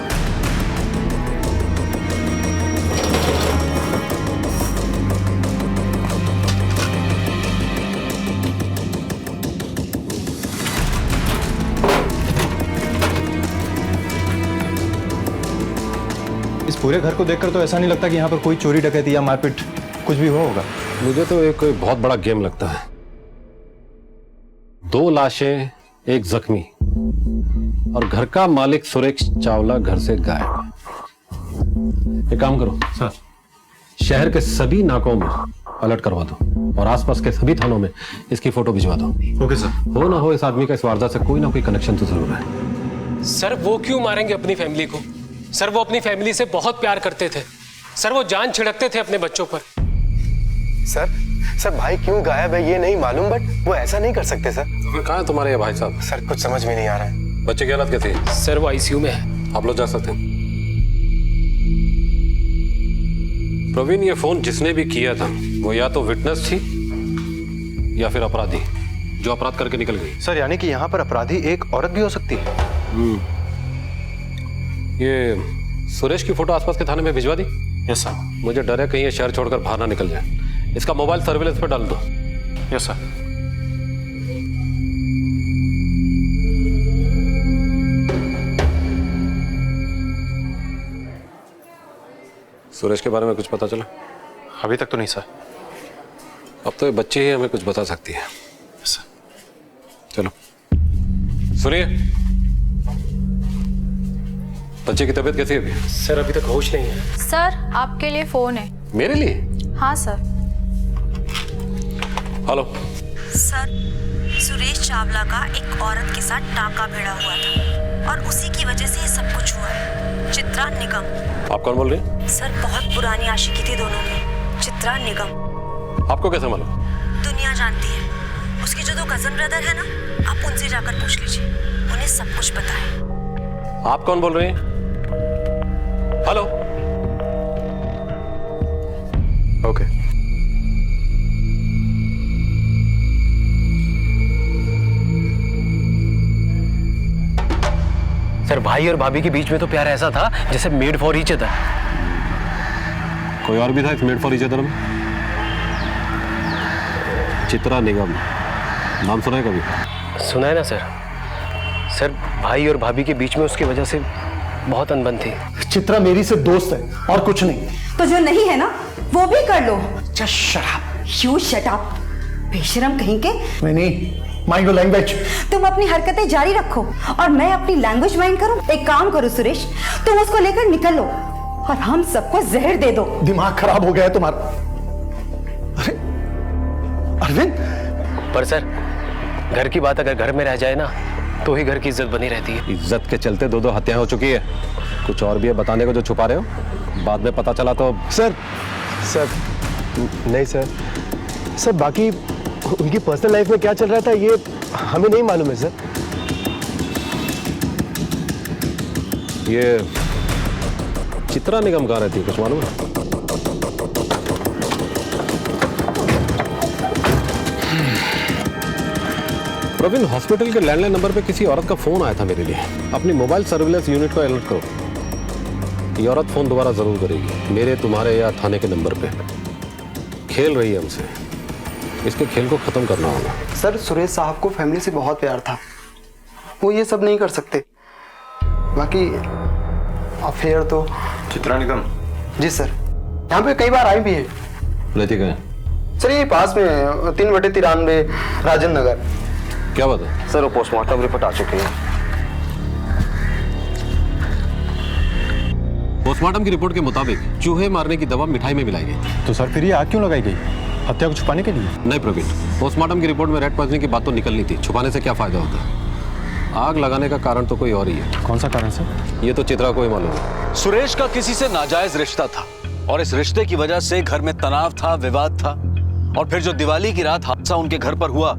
इस पूरे घर को देखकर तो ऐसा नहीं लगता कि यहाँ पर कोई चोरी डकैती या मारपीट कुछ भी हुआ होगा। मुझे तो एक बहुत बड़ा गेम लगता है। 2 लाशें, 1 जख्मी, और घर का मालिक सुरेश चावला घर से गायब। एक काम करो सर, शहर के सभी नाकों में अलर्ट करवा दो और आसपास के सभी थानों में इसकी फोटो भिजवा दो। Okay sir. हो ना हो इस आदमी का इस वारदात से कोई ना कोई कनेक्शन तो जरूर है। सर वो क्यों मारेंगे अपनी फैमिली को? सर वो अपनी फैमिली से बहुत प्यार करते थे। सर वो जान छिड़कते थे अपने बच्चों पर। सर भाई क्यों गायब है ये नहीं मालूम, बट वो ऐसा नहीं कर सकते सर। तो फिर कहाँ है तुम्हारे ये भाई साहब? सर कुछ समझ में नहीं आ रहा है। बच्चे की हालत कैसी है? सर वो आईसीयू में है। आप लोग जा सकते हैं। प्रवीण, ये फोन जिसने भी किया था वो या तो विटनेस थी या फिर अपराधी जो अपराध करके निकल गई। सर यानी कि यहाँ पर अपराधी एक औरत भी हो सकती है? ये सुरेश की फोटो आसपास के थाने में भिजवा दी। Yes sir. मुझे डर है कहीं ये शहर छोड़कर बाहर ना निकल जाए। इसका मोबाइल सर्विलेंस पे डाल दो। Yes sir. सुरेश के बारे में कुछ पता चला? अभी तक तो नहीं सर। अब तो ये बच्चे ही हमें कुछ बता सकती है। चलो सुनिए, बच्चे की तबीयत कैसी है अभी? सर अभी तक होश नहीं है। सर आपके लिए फोन है। मेरे लिए? हाँ sir. Hello sir, Suresh Chawla का एक औरत के साथ टाका भिड़ा हुआ था और उसी की वजह से ये सब कुछ हुआ है। चित्रा निगम। आप कौन बोल रहे हैं? सर बहुत पुरानी आशिकी थी दोनों में। चित्रा निगम। आपको कैसे मालूम? दुनिया जानती है। उसके जो 2 कजन ब्रदर है ना, आप उनसे जाकर पूछ लीजिए, उन्हें सब कुछ पता है। आप कौन बोल रहे हैं? हेलो। ओके। सर भाई और भाभी के बीच में तो प्यार ऐसा था जैसे मेड फॉर ईच अदर। कोई और भी था इस मेड फॉर ईच अदर में? चित्रा निगम नाम सुना है कभी? सुना है ना सर। सर भाई और भाभी के बीच में उसकी वजह से बहुत अनबन थी। चित्रा मेरी से दोस्त है और कुछ नहीं। तो जो नहीं है ना वो भी कर लो। Just shut up. You shut up. बेशरम कहीं के। नहीं, माइंड योर लैंग्वेज। तुम अपनी हरकतें जारी रखो और मैं अपनी लैंग्वेज माइंड करूं। एक काम करो सुरेश, तुम उसको लेकर निकल लो और हम सबको जहर दे दो। दिमाग खराब हो गया है तुम्हारा। अरे अरविंद। पर सर घर की बात अगर घर में रह जाए ना तो ही घर की इज्जत बनी रहती है। इज्जत के चलते 2 हत्याएं हो चुकी है। कुछ और भी है बताने को जो छुपा रहे हो? बाद में पता चला तो। सर नहीं सर बाकी उनकी पर्सनल लाइफ में क्या चल रहा था ये हमें नहीं मालूम है सर। ये चित्रा निगम कहाँ रहती है कुछ मालूम है? प्रवीण, हॉस्पिटल के लैंडलाइन नंबर पे किसी औरत का फोन आया था मेरे लिए। अपनी मोबाइल सर्विलेंस यूनिट को अलर्ट करो। ये औरत फोन दोबारा जरूर करेगी, मेरे, तुम्हारे या थाने के नंबर पे। खेल रही है हमसे, इसके खेल को खत्म करना होगा। सर सुरेश साहब को फैमिली से बहुत प्यार था, वो ये सब नहीं कर सकते। बाकी अफेयर तो। चित्रा निगम? जी सर, यहाँ पे कई बार आई भी है। रहती कहाँ? सर ये पास में 3/93 राजेंद्र नगर। क्या बात है? सर वो पोस्टमार्टम रिपोर्ट आ चुकी है। पोस्टमार्टम की रिपोर्ट के मुताबिक चूहे मारने की दवा मिठाई में मिलाई गई। तो सर फिर ये आग क्यों लगाई गई? हत्या को छुपाने के लिए? नहीं प्रवीण, पोस्टमार्टम की रिपोर्ट में रेड पॉइजनिंग की बात तो निकलनी थी। छुपाने से क्या फायदा होता? आग लगाने का कारण तो कोई और ही है। कौन सा कारण सर? ये तो चित्रा को ही मालूम है। सुरेश का किसी से नाजायज रिश्ता था और इस रिश्ते की वजह से घर में तनाव था, विवाद था। और फिर जो दिवाली की रात हादसा उनके घर पर हुआ,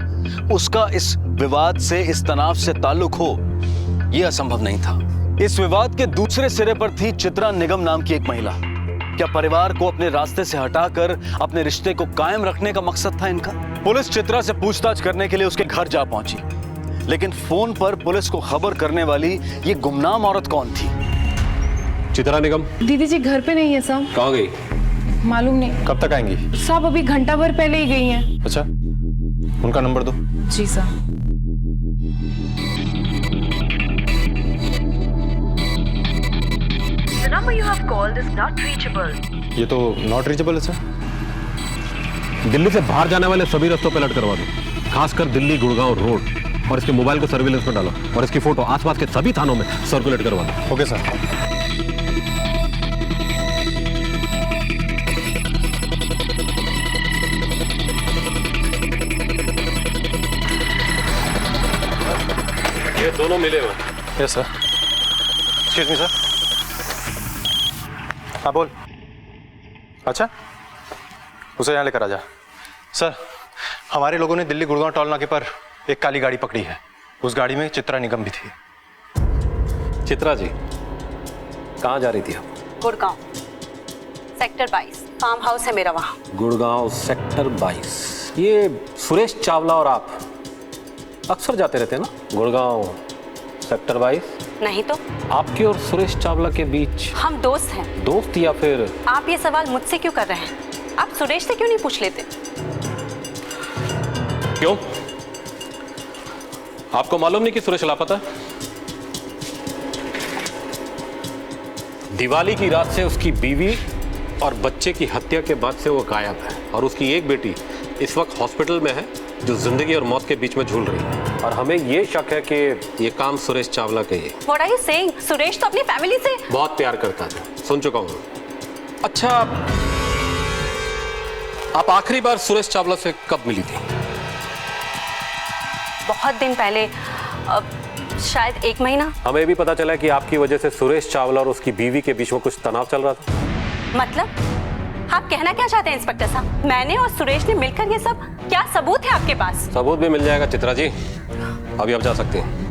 उसका इस विवाद से, इस तनाव से ताल्लुक हो, यह असंभव नहीं था। इस विवाद के दूसरे सिरे पर थी चित्रा निगम नाम की एक महिला क्या परिवार को अपने रास्ते से हटाकर अपने रिश्ते को कायम रखने का मकसद था इनका? पुलिस चित्रा से पूछताछ करने के लिए उसके घर जा पहुंची, लेकिन फोन पर पुलिस को खबर करने वाली ये गुमनाम औरत कौन थी? चित्रा निगम। दीदी जी घर पे नहीं है साहब। कहाँ गई? मालूम नहीं। कब तक आएंगी? साहब अभी घंटा भर पहले ही गई हैं। अच्छा, उनका नंबर दो। जी साहब। The number you have called is not reachable. ये तो नॉट रीचेबल है सर। दिल्ली से बाहर जाने वाले सभी रास्तों पे अलर्ट करवा दो, खासकर दिल्ली गुड़गांव रोड, और इसके मोबाइल को सर्विलेंस में डालो और इसकी फोटो आसपास के सभी थानों में सर्कुलेट करवा दो। Okay sir. ये दोनों मिले हुए। Yes sir. Excuse me sir. हाँ बोल। अच्छा, उसे यहाँ लेकर आ जा। सर, हमारे लोगों ने दिल्ली गुड़गांव टोल नाके पर एक काली गाड़ी पकड़ी है। उस गाड़ी में चित्रा निगम भी थी। चित्रा जी कहाँ जा रही थी आप? गुड़गांव सेक्टर 22 फार्म हाउस है मेरा वहाँ। गुड़गांव सेक्टर 22। ये सुरेश चावला और आप अक्सर जाते रहते हैं ना गुड़गांव सेक्टर 22? नहीं तो। आपके और सुरेश चावला के बीच हम दोस्त हैं। दोस्त या फिर? आप ये सवाल मुझसे क्यों कर रहे हैं? आप सुरेश से क्यों नहीं पूछ लेते? क्यों? आपको मालूम नहीं कि सुरेश लापता है? दिवाली की रात से उसकी बीवी और बच्चे की हत्या के बाद से वो गायब है, और उसकी एक बेटी इस वक्त हॉस्पिटल में है जो जिंदगी और मौत के बीच में झूल रही है, और हमें ये शक है कि ये काम सुरेश चावला का ही है। What are you saying? Suresh तो अपनी फैमिली से बहुत प्यार करता था, सुन चुका हूँ। अच्छा, आप आखिरी बार सुरेश चावला से कब मिली थी? बहुत दिन पहले, शायद 1 महीना। हमें भी पता चला कि आपकी वजह से सुरेश चावला और उसकी बीवी के बीच में कुछ तनाव चल रहा था। मतलब आप कहना क्या चाहते हैं इंस्पेक्टर साहब? मैंने और सुरेश ने मिलकर ये सब, क्या सबूत है आपके पास? सबूत भी मिल जाएगा चित्रा जी, अभी आप जा सकते हैं।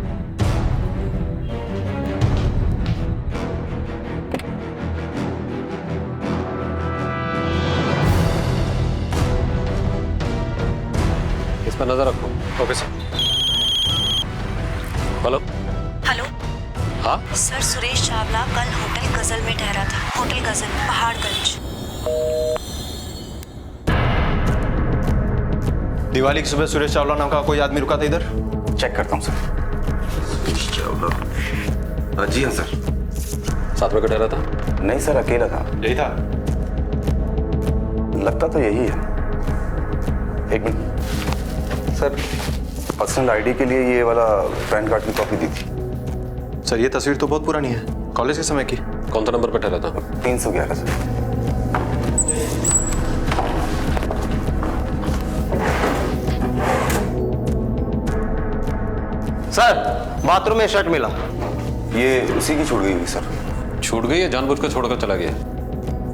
इस पर नजर रखो। Okay sir. हेलो। हेलो। हाँ सर, सुरेश चावला कल होटल गजल में ठहरा था। होटल गजल, पहाड़गंज। दिवाली की सुबह सुरेश चावला नाम का कोई आदमी रुका था इधर? चेक करता हूँ सर। सुरेश चावला, जी हाँ सर। साथ में ठहरा था? नहीं सर, अकेला था। यही था? लगता तो यही है। एक मिनट सर, पर्सनल आईडी के लिए ये वाला पैन कार्ड की कॉपी दी थी। सर, ये तस्वीर तो बहुत पुरानी है, कॉलेज के समय की। कौन सा नंबर पे ठहरा था? 311 सर। सर, बाथरूम में शर्ट मिला। ये उसी की छूट गई हुई सर। छूट गई या जानबूझकर छोड़कर चला गया?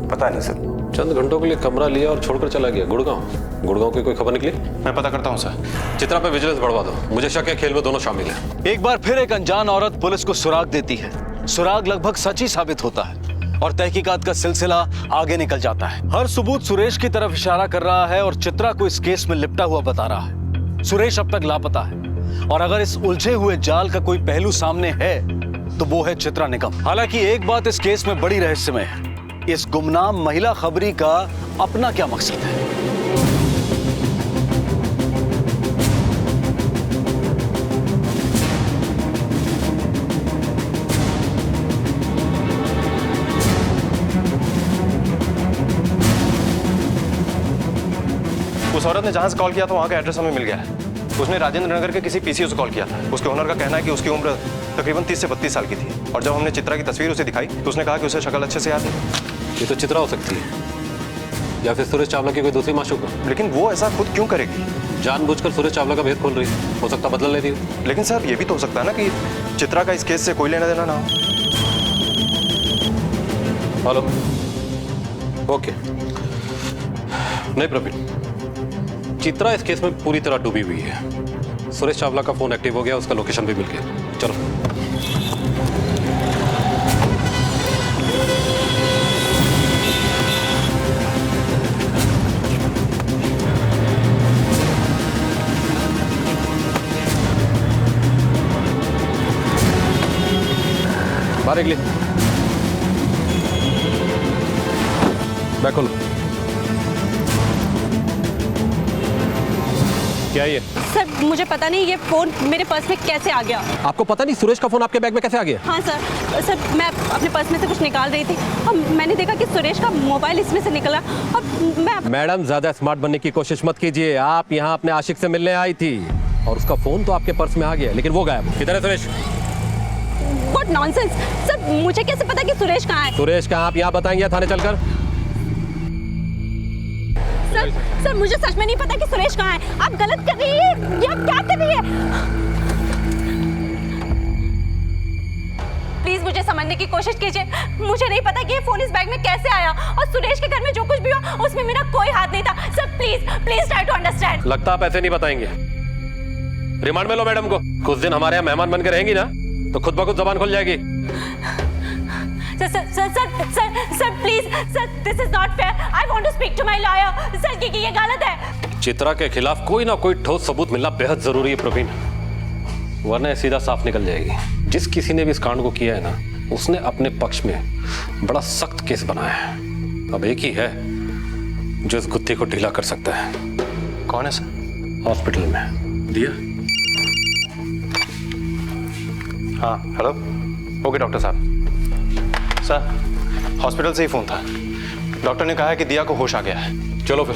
पता नहीं सर। चंद घंटों के लिए कमरा लिया और छोड़कर चला गया। गुड़गांव की कोई खबर निकली? मैं पता करता हूँ सर। चित्रा पे विजिलेंस बढ़वा दो, मुझे शक है खेल में दोनों शामिल हैं। एक बार फिर एक अनजान औरत पुलिस को सुराग देती है। सुराग लगभग सच ही साबित होता है और तहकीकात का सिलसिला आगे निकल जाता है। हर सबूत सुरेश की तरफ इशारा कर रहा है और चित्रा को इस केस में लिपटा हुआ बता रहा है। सुरेश अब तक लापता है और अगर इस उलझे हुए जाल का कोई पहलू सामने है तो वो है चित्रा निगम। हालांकि एक बात इस केस में बड़ी रहस्यमय है, इस गुमनाम महिला खबरी का अपना क्या मकसद है? उस औरत ने जहां से कॉल किया था वहां का एड्रेस हमें मिल गया है। उसने राजेंद्र नगर के किसी पीसीओ से कॉल किया था। उसके ओनर का कहना है कि उसकी उम्र तकरीबन 30 से 32 साल की थी, और जब हमने चित्रा की तस्वीर उसे दिखाई तो उसने कहा कि उसे शक्ल अच्छे से याद नहीं। ये तो चित्रा हो सकती है या फिर सुरेश चावला की कोई दूसरी माशूक। लेकिन वो ऐसा खुद क्यों करेगी? जानबूझकर सुरेश चावला का भेद खोल रही है, हो सकता बदला लेती हो। लेकिन सर, ये भी तो हो सकता है ना कि चित्रा का इस केस से कोई लेना देना ना हो। हेलो। ओके। नहीं प्रवीण, चित्रा इस केस में पूरी तरह डूबी हुई है। सुरेश चावला का फोन एक्टिव हो गया, उसका लोकेशन भी मिल गया। चलो। बाहर निकलिए। बैग खोलो। क्या ये? सर मुझे पता नहीं ये फोन मेरे पर्स में कैसे आ गया। आपको पता नहीं सुरेश का फोन आपके बैग में कैसे आ गया? हाँ सर मैं अपने पर्स में से कुछ निकाल रही थी और मैंने देखा कि सुरेश का मोबाइल इसमें से निकला और मैं मैडम ज्यादा स्मार्ट बनने की कोशिश मत कीजिए। आप यहाँ अपने आशिक से मिलने आई थी और उसका फोन तो आपके पर्स में आ गया, लेकिन वो गायब। किधर है सुरेश? What nonsense! सर मुझे कैसे पता कि सुरेश कहाँ है? सुरेश कहाँ आप यहाँ बताएंगे थाने चलकर? सर मुझे सच में नहीं पता कि सुरेश कहाँ है। आप गलत कर रही है या क्या कर रही है? प्लीज मुझे समझने की कोशिश कीजिए। मुझे नहीं पता कि ये फोन इस बैग में कैसे आया और सुरेश के घर में जो कुछ भी हुआ उसमें मेरा कोई हाथ नहीं था। Sir please try to understand. लगता आप ऐसे नहीं बताएंगे। रिमांड में लो मैडम को। कुछ दिन हमारे यहाँ मेहमान बन के रहेंगी ना तो खुद ब खुद जबान खुल जाएगी। Sir please sir this is not fair. I want to speak to my lawyer. Sir ये गलत है। चित्रा के खिलाफ कोई ना कोई ठोस सबूत मिलना बेहद जरूरी है प्रवीण, वरना सीधा साफ निकल जाएगी। जिस किसी ने भी इस कांड को किया है ना उसने अपने पक्ष में बड़ा सख्त केस बनाया है। अब एक ही है जो इस गुत्थी को ढीला कर सकता है। कौन है सर? हॉस्पिटल में दिया। हाँ हेलो। ओके डॉक्टर साहब। सर हॉस्पिटल से ही फोन था। डॉक्टर ने कहा है कि दिया को होश आ गया है। चलो फिर।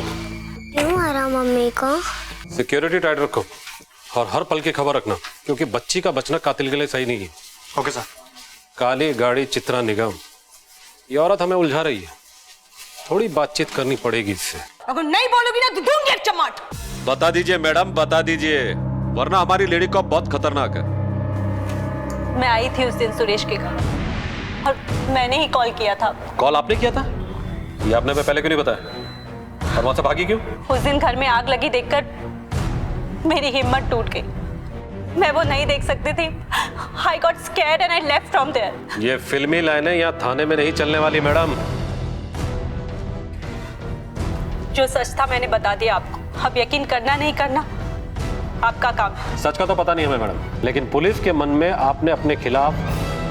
क्यों आ रहा मम्मी को? सिक्योरिटी टाइट रखो और हर पल की खबर रखना, क्योंकि बच्ची का बचना कातिल के लिए सही नहीं है। Okay sir. काली गाड़ी चित्रा निगम, ये औरत हमें उलझा रही है। थोड़ी बातचीत करनी पड़ेगी इससे। अगर नहीं बोलोगी ना तो दूंगी एक चमाट। बता दीजिए मैडम, बता दीजिए, वरना हमारी लेडी कॉप बहुत खतरनाक है। मैं आई थी उस दिन सुरेश के घर और मैंने ही कॉल किया था। कॉल आपने किया था? ये आपने पहले क्यों नहीं बताया? और वहां से भागी क्यों? उस दिन घर में आग लगी देखकर मेरी हिम्मत टूट गई। मैं वो नहीं देख सकती थी। I got scared and I left from there. ये फिल्मी लाइनें यहाँ थाने में नहीं चलने वाली मैडम। जो सच था मैंने बता दिया आपको। अब यकीन करना नहीं करना आपका काम है। सच का तो पता नहीं हमें मैडम, लेकिन पुलिस के मन में आपने अपने खिलाफ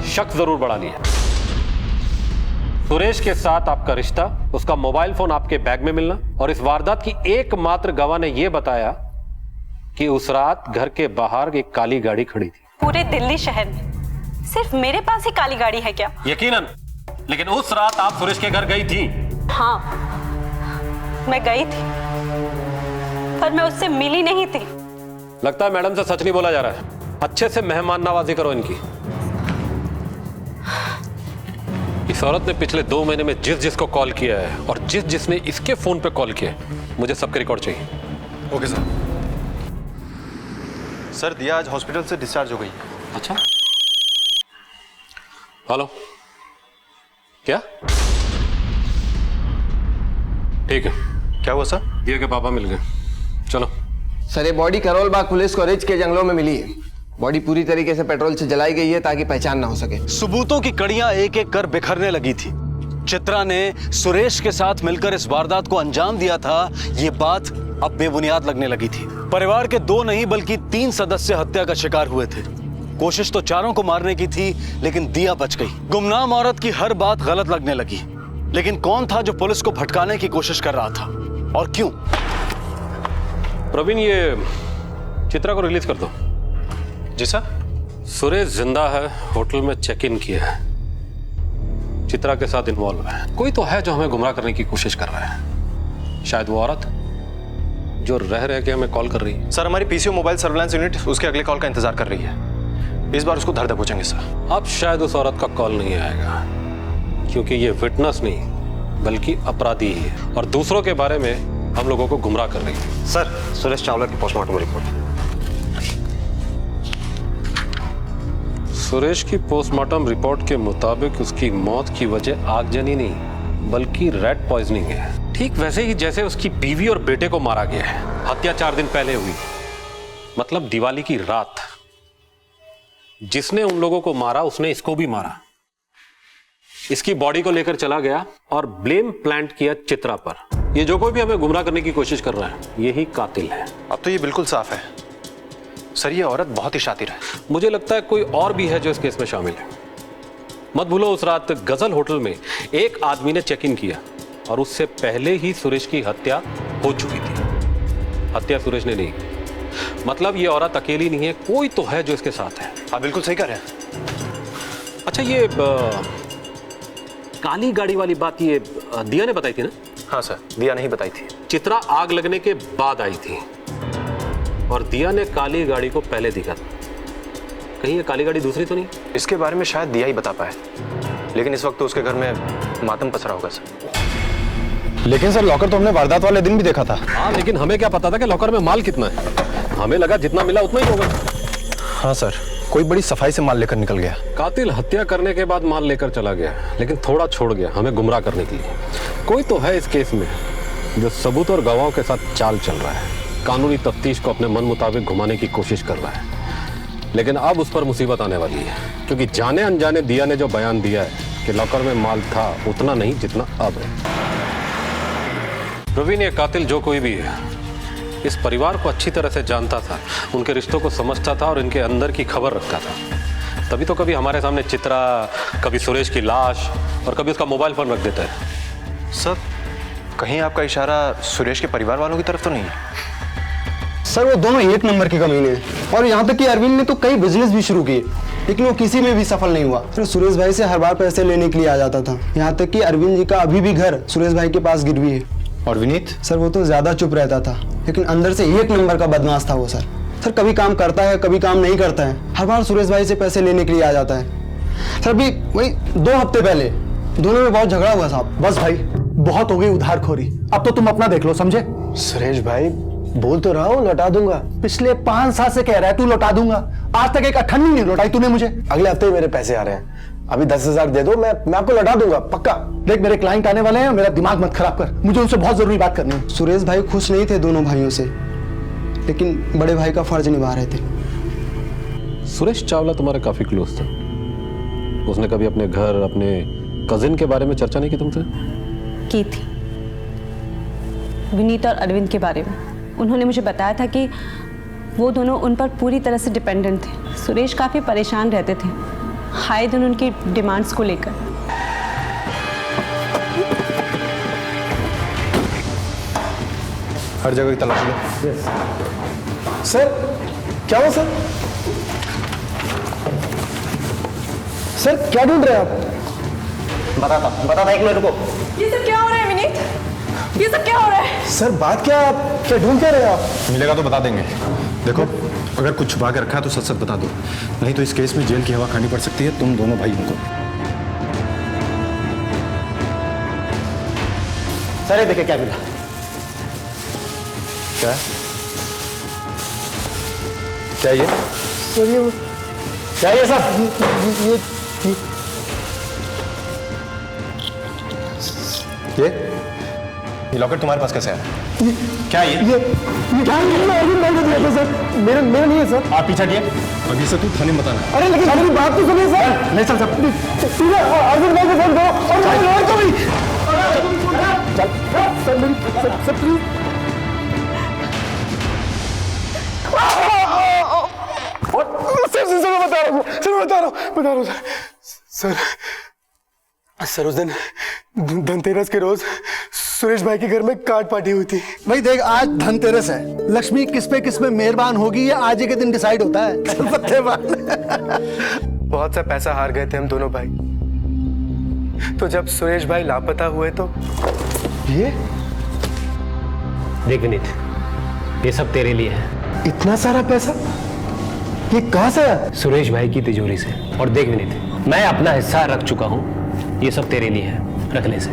शक जरूर बढ़ा लिया। सुरेश के साथ आपका रिश्ता, उसका मोबाइल फोन आपके बैग में मिलना और इस वारदात की एकमात्र गवाह ने यह बताया कि उस रात घर के बाहर एक काली गाड़ी खड़ी थी। पूरे दिल्ली शहर में सिर्फ मेरे पास ही काली गाड़ी है क्या? यकीनन, लेकिन उस रात आप सुरेश के घर गई थी। हाँ मैं गई थी, पर मैं उससे मिली नहीं थी। लगता है मैडम से सच नहीं बोला जा रहा है। अच्छे से मेहमान नवाजी करो इनकी। इस औरत ने पिछले 2 महीने में जिसको कॉल किया है और जिसने इसके फोन पे कॉल किया है, मुझे सबके रिकॉर्ड चाहिए। Okay sir. सर दिया आज हॉस्पिटल से डिस्चार्ज हो गई। अच्छा, हेलो, क्या? ठीक है। क्या हुआ सर? दिया के पापा मिल गए। चलो सर, ये बॉडी करोल बाग पुलिस को रिच के जंगलों में मिली है। बॉडी पूरी तरीके से पेट्रोल से जलाई गई है ताकि पहचान ना हो सके। सबूतों की कड़ियां एक एक कर बिखरने लगी थी। चित्रा ने सुरेश के साथ मिलकर इस वारदात को अंजाम दिया था, ये बात अब बेबुनियाद लगने लगी थी। परिवार के 2 नहीं बल्कि 3 सदस्य हत्या का शिकार हुए थे। कोशिश तो चारों को मारने की थी, लेकिन दिया बच गई। गुमनाम औरत की हर बात गलत लगने लगी, लेकिन कौन था जो पुलिस को भटकाने की कोशिश कर रहा था और क्यों? प्रवीण, ये चित्रा को रिलीज कर दो। जी सर। सुरेश जिंदा है, होटल में चेक इन किया है, चित्रा के साथ इन्वॉल्व है। कोई तो है जो हमें गुमराह करने की कोशिश कर रहा है। शायद वो औरत जो रह के हमें कॉल कर रही है। सर, हमारी पीसीओ मोबाइल सर्विलांस यूनिट उसके अगले कॉल का इंतजार कर रही है। इस बार उसको धर दबोचेंगे सर। अब शायद उस औरत का कॉल नहीं आएगा, क्योंकि ये विटनेस नहीं बल्कि अपराधी है और दूसरों के बारे में हम लोगों को गुमराह कर रही है। सर, सुरेश चावला की पोस्टमार्टम रिपोर्ट। सुरेश की पोस्टमार्टम रिपोर्ट के मुताबिक उसकी मौत की वजह आगजनी नहीं बल्कि रेड पॉइजनिंग है। ठीक वैसे ही जैसे उसकी बीवी और बेटे को मारा गया है। हत्या 4 दिन पहले हुई, मतलब दिवाली की रात। जिसने उन लोगों को मारा उसने इसको भी मारा। इसकी बॉडी को लेकर चला गया और ब्लेम प्लांट किया चित्रा पर। ये जो कोई भी हमें गुमराह करने की कोशिश कर रहा है, यही कातिल है। अब तो ये बिल्कुल साफ है सर, ये औरत बहुत ही शातिर है। मुझे लगता है कोई और भी है जो इस केस में शामिल है। मत भूलो उस रात गजल होटल में एक आदमी ने चेक इन किया और उससे पहले ही सुरेश की हत्या हो चुकी थी। हत्या सुरेश ने नहीं, मतलब ये औरत अकेली नहीं है, कोई तो है जो इसके साथ है। आप बिल्कुल सही कह रहे हैं। अच्छा, ये काली गाड़ी वाली बात ये दिया ने बताई थी ना? हाँ सर, दिया नहीं बताई थी। चित्रा आग लगने के बाद आई थी और दिया ने काली गाड़ी को पहले देखा था। कहीं ये काली गाड़ी दूसरी तो नहीं? इसके बारे में शायद दिया ही बता पाए, लेकिन इस वक्त तो उसके घर में मातम पसरा होगा सर। लेकिन सर लॉकर तो हमने वारदात वाले दिन भी देखा था। हाँ, लेकिन हमें क्या पता था कि लॉकर में माल कितना है? हमें लगा जितना मिला उतना ही होगा। हाँ सर, कोई बड़ी सफाई से माल लेकर निकल गया। कातिल हत्या करने के बाद माल लेकर चला गया, लेकिन थोड़ा छोड़ गया हमें गुमराह करने के लिए। कोई तो है इस केस में जो सबूत और गवाहों के साथ चाल चल रहा है, कानूनी तफ्तीश को अपने मन मुताबिक घुमाने की कोशिश कर रहा है। लेकिन अब उस पर मुसीबत आने वाली है, क्योंकि जाने अनजाने दिया ने जो बयान दिया है कि लॉकर में माल था उतना नहीं जितना अब है। प्रवीण, ये कातिल जो कोई भी है इस परिवार को अच्छी तरह से जानता था, उनके रिश्तों को समझता था और इनके अंदर की खबर रखता था। तभी तो कभी हमारे सामने चित्रा, कभी सुरेश की लाश और कभी उसका मोबाइल फोन रख देता है। सर, कहीं आपका इशारा सुरेश के परिवार वालों की तरफ तो नहीं है? सर वो दोनों एक नंबर के कमीने हैं, और यहाँ तक कि अरविंद ने तो कई बिजनेस भी शुरू किए, लेकिन वो किसी में भी सफल नहीं हुआ। फिर सुरेश भाई से हर बार पैसे लेने के लिए आ जाता था। यहाँ तक कि अरविंद जी का अभी भी घर सुरेश भाई के पास गिरवी है। और विनीत? सर वो तो ज्यादा चुप रहता था, लेकिन अंदर से एक नंबर का बदमाश था वो। सर कभी काम करता है, कभी काम नहीं करता है। हर बार सुरेश भाई से पैसे लेने के लिए आ जाता है। सर अभी वही 2 हफ्ते पहले दोनों में बहुत झगड़ा हुआ साहब। बस भाई, बहुत हो गई उधारखोरी, अब तो तुम अपना देख लो, समझे? सुरेश भाई बोल तो रहा हूँ लौटा दूंगा। पिछले 5 साल से कह रहा है तू लौटा दूंगा, आज तक एक अठन्नी नहीं लौटाई तूने मुझे। अगले हफ्ते मेरे पैसे आ रहे हैं, अभी 10,000 दे दो, मैं आपको लौटा दूंगा पक्का। देख मेरे क्लाइंट आने वाले हैं, मेरा दिमाग मत खराब कर, मुझे उनसे बहुत जरूरी बात करनी है। सुरेश भाई खुश नहीं थे दोनों भाइयों से, लेकिन बड़े भाई का फर्ज निभा रहे थे। सुरेश चावला तुम्हारा काफी क्लोज था। उसने कभी अपने घर, अपने कजिन के बारे में चर्चा नहीं की तुमसे? की थी, विनीत और अरविंद के बारे में। उन्होंने मुझे बताया था कि वो दोनों उन पर पूरी तरह से डिपेंडेंट थे। सुरेश काफ़ी परेशान रहते थे आए दिन उनकी डिमांड्स को लेकर। हर जगह की तलाशी लो। सर क्या हुआ सर? सर क्या ढूंढ रहे हैं आप? बताता 1 मिनट रुको। ये सब क्या हो रहा है विनीत? ये सब क्या हो रहा है? सर बात क्या, आप क्या ढूंढ क्या रहे हैं आप? मिलेगा तो बता देंगे। देखो, अगर कुछ छुपा के रखा है तो सच सच बता दो, नहीं तो इस केस में जेल की हवा खानी पड़ सकती है तुम दोनों भाइयों को। सर ये देखिए क्या मिला। क्या क्या ये? सर ये क्या ये सर? ये लॉकेट तुम्हारे पास कैसे आया? क्या ये सर मेरा नहीं है सर। आप पीछा किए, अभी से तू थाने में बताना। अरे लेकिन मेरी बात तो सुनिए सर। नहीं चल सब सीधे अरविंद भाई को फोन दो और को भी। सर मेरी सर प्लीज। सर बता रहा हूँ सर उस दिन धनतेरस के रोज सुरेश भाई के घर में कार्ड पार्टी हुई थी। भाई देख, आज धनतेरस है, लक्ष्मी किस पे मेहरबान होगी ये आज ही के दिन डिसाइड होता है। बहुत सा पैसा हार गए थे हम दोनों भाई, तो जब सुरेश भाई लापता हुए तो ये देख विनीत, ये सब तेरे लिए है। इतना सारा पैसा ये कहाँ से आया? सुरेश भाई की तिजोरी से। और देख विनीत, मैं अपना हिस्सा रख चुका हूँ, ये सब तेरे लिए है, रख ले से।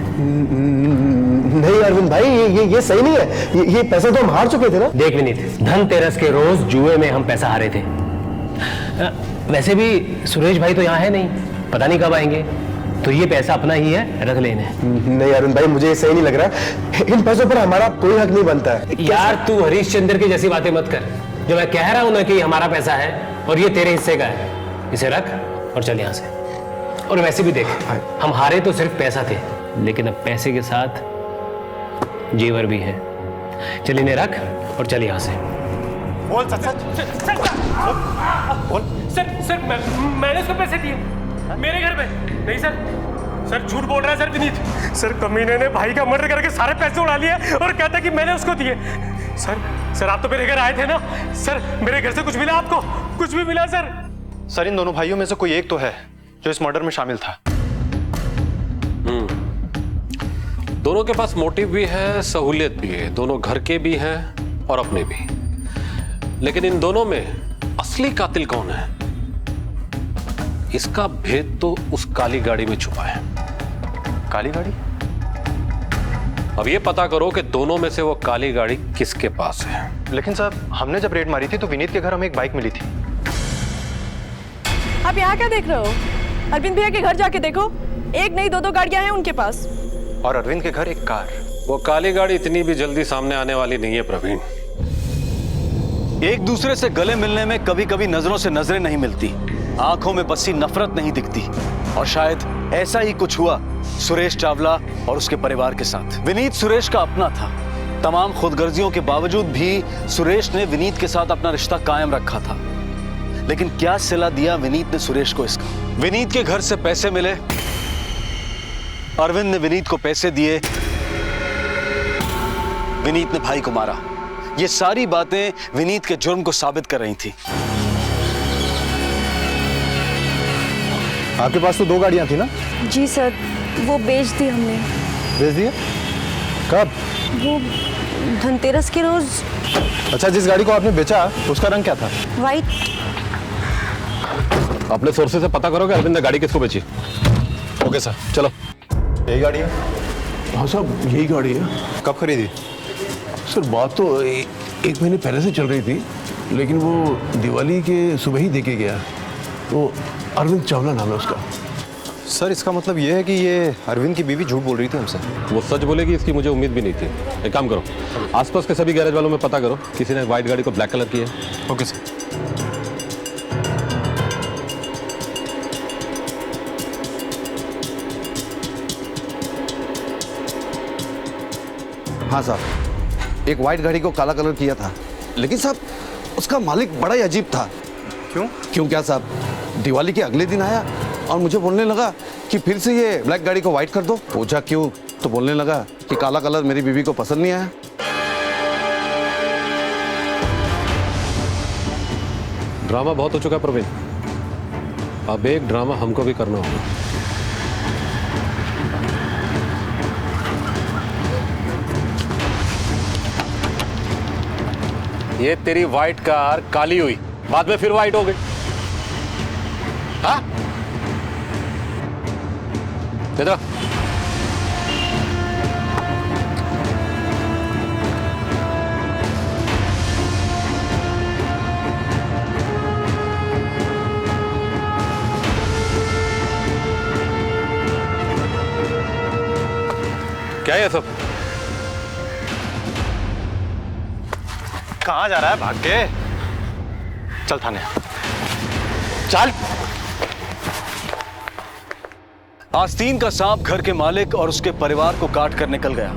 नहीं अरविंद भाई, ये सही नहीं है। ये पैसा तो हम हार चुके थे ना। देख विनीत, धनतेरस के रोज जुए में हम पैसा हारे थे। वैसे भी सुरेश भाई तो यहाँ है नहीं, पता नहीं कब आएंगे, तो ये पैसा अपना ही है, रख लेने। नहीं अरविंद भाई, मुझे ये सही नहीं लग रहा। इन पैसों पर हमारा कोई हक नहीं बनता है। यार तू हरीशचंद्र की जैसी बातें मत कर। जो मैं कह रहा हूं ना कि हमारा पैसा है और ये तेरे हिस्से का है, इसे रख और चल यहां से। और वैसे भी देख, हम हारे तो सिर्फ पैसा थे, लेकिन अब पैसे के साथ जेवर भी है। चल इन्हें रख और चल यहां से। बोल सर मैंने उसको पैसे दिए मेरे घर में। नहीं सर झूठ बोल रहा है सर विनीत। सर कमीने ने भाई का मर्डर करके सारे पैसे उड़ा लिए और कहता कि मैंने उसको दिए। सर आप तो मेरे घर आए थे ना सर, मेरे घर से कुछ मिला आपको? कुछ भी मिला सर? सर इन दोनों भाइयों में से कोई एक तो है जो इस मर्डर में शामिल था। दोनों के पास मोटिव भी है, सहूलियत भी है, दोनों घर के भी हैं और अपने भी। लेकिन इन दोनों में असली कातिल कौन है, इसका भेद तो उस काली गाड़ी में छुपा है। काली गाड़ी? अब ये पता करो कि दोनों में से वो काली गाड़ी किसके पास है। लेकिन साहब हमने जब रेड मारी थी तो विनीत के घर हमें एक बाइक मिली थी। आप यहाँ क्या देख रहे हो? अरविंद भैया के घर जाके देखो, एक नहीं दो गाड़ियां हैं उनके पास। और अरविंद के घर एक कार। वो काली गाड़ी इतनी भी जल्दी सामने आने वाली नहीं है प्रवीण। एक दूसरे से गले मिलने में कभी कभी नजरों से नजरें नहीं मिलती, आंखों में बसी नफरत नहीं दिखती। और शायद ऐसा ही कुछ हुआ सुरेश चावला और उसके परिवार के साथ। विनीत सुरेश का अपना था। तमाम खुदगर्जियों के बावजूद भी सुरेश ने विनीत के साथ अपना रिश्ता कायम रखा था। लेकिन क्या सिला दिया विनीत ने सुरेश को इसका? विनीत के घर से पैसे मिले, अरविंद ने विनीत को पैसे दिए, विनीत ने भाई को मारा। ये सारी बातें विनीत के जुर्म को साबित कर रही थी। आपके पास तो 2 गाड़ियां थी ना? जी सर, वो बेच दी हमने। बेच दिए? कब? वो धनतेरस के रोज। अच्छा, जिस गाड़ी को आपने बेचा उसका रंग क्या था? वाइट। अपने सोर्सेज से पता करो कि अरविंद ने गाड़ी किसको बेची। ओके सर, चलो। यही गाड़ी है? हाँ साहब, यही गाड़ी है। कब खरीदी? सर बात तो एक महीने पहले से चल रही थी, लेकिन वो दिवाली के सुबह ही देके गया। तो अरविंद चावला नाम है उसका। सर इसका मतलब ये है कि ये अरविंद की बीवी झूठ बोल रही थी हमसे। वो सच बोलेगी इसकी मुझे उम्मीद भी नहीं थी। एक काम करो, आसपास के सभी गैरेज वालों में पता करो किसी ने व्हाइट गाड़ी को ब्लैक कलर की है। Okay sir. हाँ साहब, एक व्हाइट गाड़ी को काला कलर किया था, लेकिन साहब उसका मालिक बड़ा ही अजीब था। क्यों क्या साहब, दिवाली के अगले दिन आया और मुझे बोलने लगा कि फिर से ये ब्लैक गाड़ी को व्हाइट कर दो। पूछा क्यों, तो बोलने लगा कि काला कलर मेरी बीवी को पसंद नहीं आया। ड्रामा बहुत हो चुका है प्रवीण, अब एक ड्रामा हमको भी करना होगा। ये तेरी व्हाइट कार काली हुई, बाद में फिर व्हाइट हो गई। हाँ? इधर क्या है सब? कहाँ जा रहा है भाग के? चल थाने चल। आस्तीन का सांप घर के मालिक और उसके परिवार को काट कर निकल गया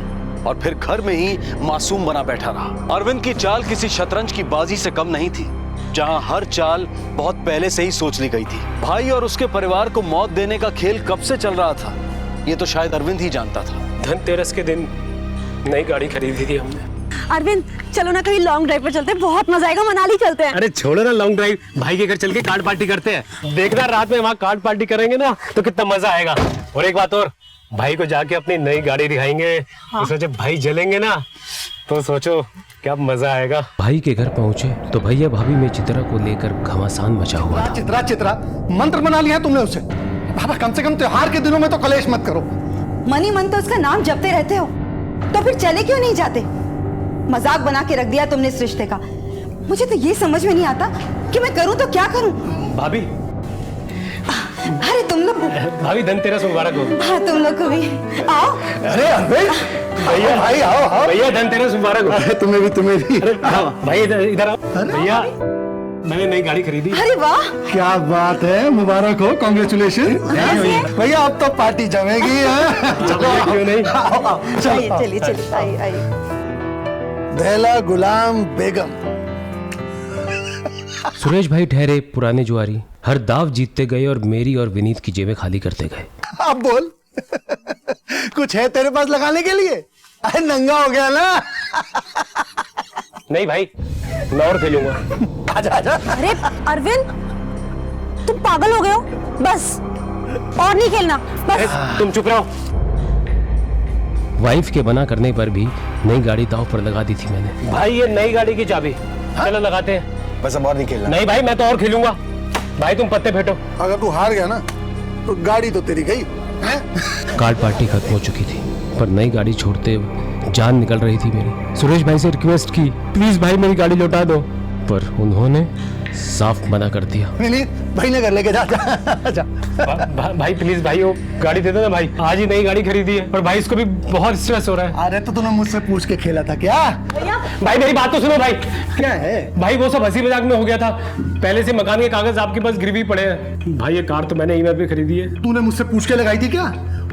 और फिर घर में ही मासूम बना बैठा रहा। अरविंद की चाल किसी शतरंज की बाजी से कम नहीं थी, जहां हर चाल बहुत पहले से ही सोच ली गई थी। भाई और उसके परिवार को मौत देने का खेल कब से चल रहा था, ये तो शायद अरविंद ही जानता था। धनतेरस के दिन नई गाड़ी खरीदी थी हमने। अरविंद चलो ना कहीं लॉन्ग ड्राइव पर चलते हैं, बहुत मजा आएगा। मनाली चलते हैं। अरे छोड़ो ना लॉन्ग ड्राइव, भाई के घर चल के कार्ड पार्टी करते हैं। देखना रात में वहाँ कार्ड पार्टी करेंगे ना तो कितना मजा आएगा। और एक बात और, भाई को जाके अपनी नई गाड़ी दिखाएंगे। हाँ। तो जब भाई जलेंगे ना तो सोचो क्या मजा आएगा। भाई के घर पहुंचे तो भैया भाभी में चित्रा को लेकर घमासान मचा हुआ था। चित्रा मंत्र बना लिया तुमने उसे। बाबा कम से कम त्योहार के दिनों में तो कलेश मत करो। मनी मन तो उसका नाम जपते रहते हो, तो फिर चले क्यों नहीं जाते? मजाक बना के रख दिया तुमने इस रिश्ते का। मुझे तो ये समझ में नहीं आता कि मैं करूं तो क्या करूं। भाभी, अरे तुम लोग। भाभी धनतेरस मुबारक हो। हाँ तुम लोग को भी। आओ। अरे भैया भाई आओ। भैया धनतेरस मुबारक हो। अरे तुम्हें भी। अरे भाई इधर आओ। भैया मैंने नई गाड़ी खरीदी। अरे वाह, क्या बात है, मुबारक हो, कांग्रेचुलेशन। भैया अब तो पार्टी जमेगी। क्यों नहीं? चलिए आइए। बेला गुलाम बेगम। सुरेश भाई ठहरे पुराने जुआरी, हर दाव जीतते गए और मेरी और विनीत की जेबें खाली करते गए। अब बोल कुछ है तेरे पास लगाने के लिए? अरे नंगा हो गया ना। नहीं भाई, मैं और खेलूंगा। आजा आजा। अरे अरविंद, तुम पागल हो गए हो? बस और नहीं खेलना, बस। तुम चुप रहो। वाइफ के मना करने पर भी नई गाड़ी दांव पर लगा दी थी मैंने। भाई ये नई गाड़ी की चाबी, चलो लगाते हैं। बस अब और नहीं खेलना। नहीं भाई, मैं तो और खेलूंगा। भाई तुम पत्ते फेंटो। अगर तू हार गया ना तो गाड़ी तो तेरी गई है? कार्ड पार्टी खत्म हो चुकी थी, पर नई गाड़ी छोड़ते जान निकल रही थी मेरी। सुरेश भाई से रिक्वेस्ट की, प्लीज भाई मेरी गाड़ी लौटा दो, पर उन्होंने साफ मना कर दिया। नहीं भाई ने घर लेके जा, जा, जा। भाई प्लीज भाई, वो गाड़ी दे दो ना भाई। आज ही नई गाड़ी खरीदी है और भाई इसको भी बहुत स्ट्रेस हो रहा है। अरे तो तूने मुझसे पूछ के खेला था क्या? भाई मेरी बात तो सुनो भाई। क्या है भाई? वो सब हंसी मजाक में हो गया था। पहले से मकान के कागज आपके पास गिरवी पड़े हैं। भाई ये कार तो मैंने ईएमआई पे खरीदी है। तूने मुझसे पूछ के लगाई थी क्या?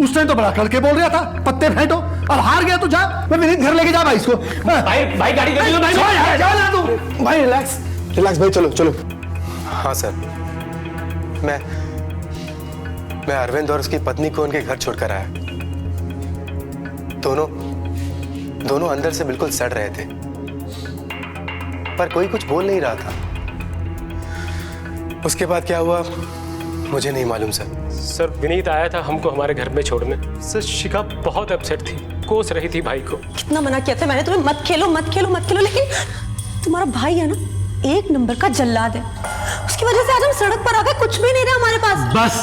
उस टाइम तो बड़ा करके बोल रहा था पत्ते फेंटो, अब हार गया तो जा, मैं विनीत घर लेके जा भाई इसको। भाई गाड़ी दे दो भाई। जा ना तू भाई। रिलैक्स रिलैक्स भाई, चलो चलो। हाँ सर, मैं अरविंद और उसकी पत्नी को उनके घर छोड़कर आया। दोनों अंदर से बिल्कुल सड़ रहे थे, पर कोई कुछ बोल नहीं रहा था। उसके बाद क्या हुआ मुझे नहीं मालूम सर। सर विनीत आया था हमको हमारे घर में छोड़ने। सर शिखा बहुत अपसेट थी, कोस रही थी भाई को। कितना मना किया था मैंने तुम्हें, मत खेलो मत खेलो मत खेलो, लेकिन तुम्हारा भाई है ना, एक नंबर का जल्लाद है। उसकी वजह से आज हम सड़क पर आ गए, कुछ भी नहीं रहा हमारे पास। बस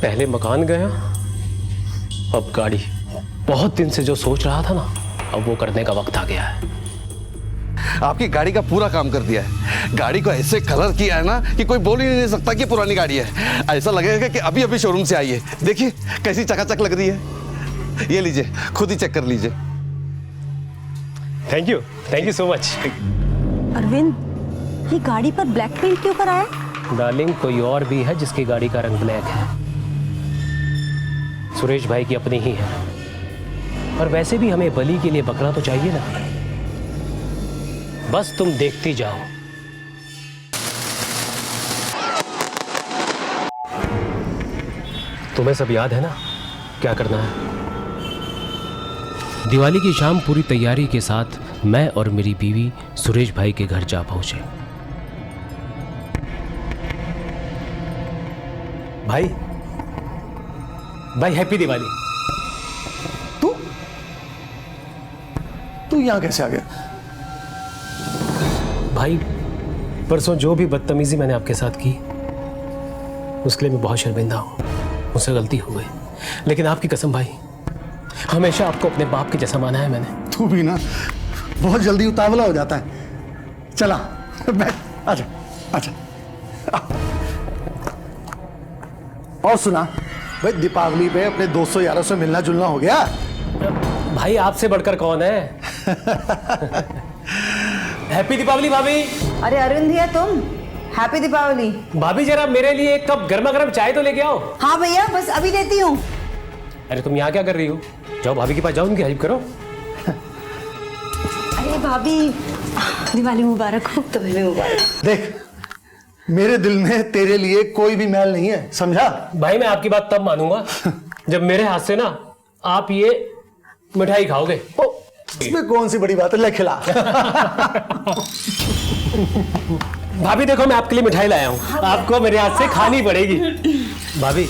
पहले मकान गया, अब गाड़ी। बहुत दिन से जो सोच रहा था ना, अब वो करने का वक्त आ गया है। आपकी गाड़ी का पूरा काम कर दिया है। गाड़ी को ऐसे कलर किया है ना कि कोई बोल ही नहीं सकता कि पुरानी गाड़ी है। ऐसा लगेगा कि अभी अभी शोरूम से आई है। देखिए कैसी चकाचक लग रही है। ये लीजिए, खुद ही चेक कर लीजिए। Thank you so much. Arvind, ये गाड़ी पर ब्लैक पेंट क्यों कराया? डार्लिंग, कोई और भी है जिसकी गाड़ी का रंग ब्लैक है। सुरेश भाई की अपनी ही है। और वैसे भी हमें बलि के लिए बकरा तो चाहिए ना। बस तुम देखती जाओ। तुम्हें सब याद है ना क्या करना है? दिवाली की शाम पूरी तैयारी के साथ मैं और मेरी बीवी सुरेश भाई के घर जा पहुंचे। भाई हैप्पी दिवाली। तू यहाँ कैसे आ गया? भाई परसों जो भी बदतमीजी मैंने आपके साथ की, उसके लिए मैं बहुत शर्मिंदा हूं। मुझसे गलती हो गई, लेकिन आपकी कसम भाई, हमेशा आपको अपने बाप के जैसा माना है मैंने। तू भी ना बहुत जल्दी उतावला हो जाता है। चला बैठ, आजा आजा। और सुना भाई, दीपावली पे अपने दोस्तों यारों से मिलना जुलना हो गया? भाई आपसे बढ़कर कौन है? हैप्पी दीपावली भाभी। अरे अरविंद भैया, तुम हैप्पी दीपावली। भाभी जरा मेरे लिए एक कप गर्मा गर्म चाय तो लेके आओ। हाँ भैया, बस अभी देती हूँ। अरे तुम यहाँ क्या कर रही हो? जाओ भाभी के पास जाओ, उनकी हेल्प करो। अरे भाभी, दिवाली मुबारक हो। तुम्हें भी मुबारक। देख, मेरे दिल में तेरे लिए कोई भी मैल नहीं है, समझा? भाई मैं आपकी बात तब मानूंगा जब मेरे हाथ से ना आप ये मिठाई खाओगे। इसमें कौन सी बड़ी बात है, ले खिला। भाभी देखो, मैं आपके लिए मिठाई लाया हूँ, आपको मेरे हाथ से खानी पड़ेगी। भाभी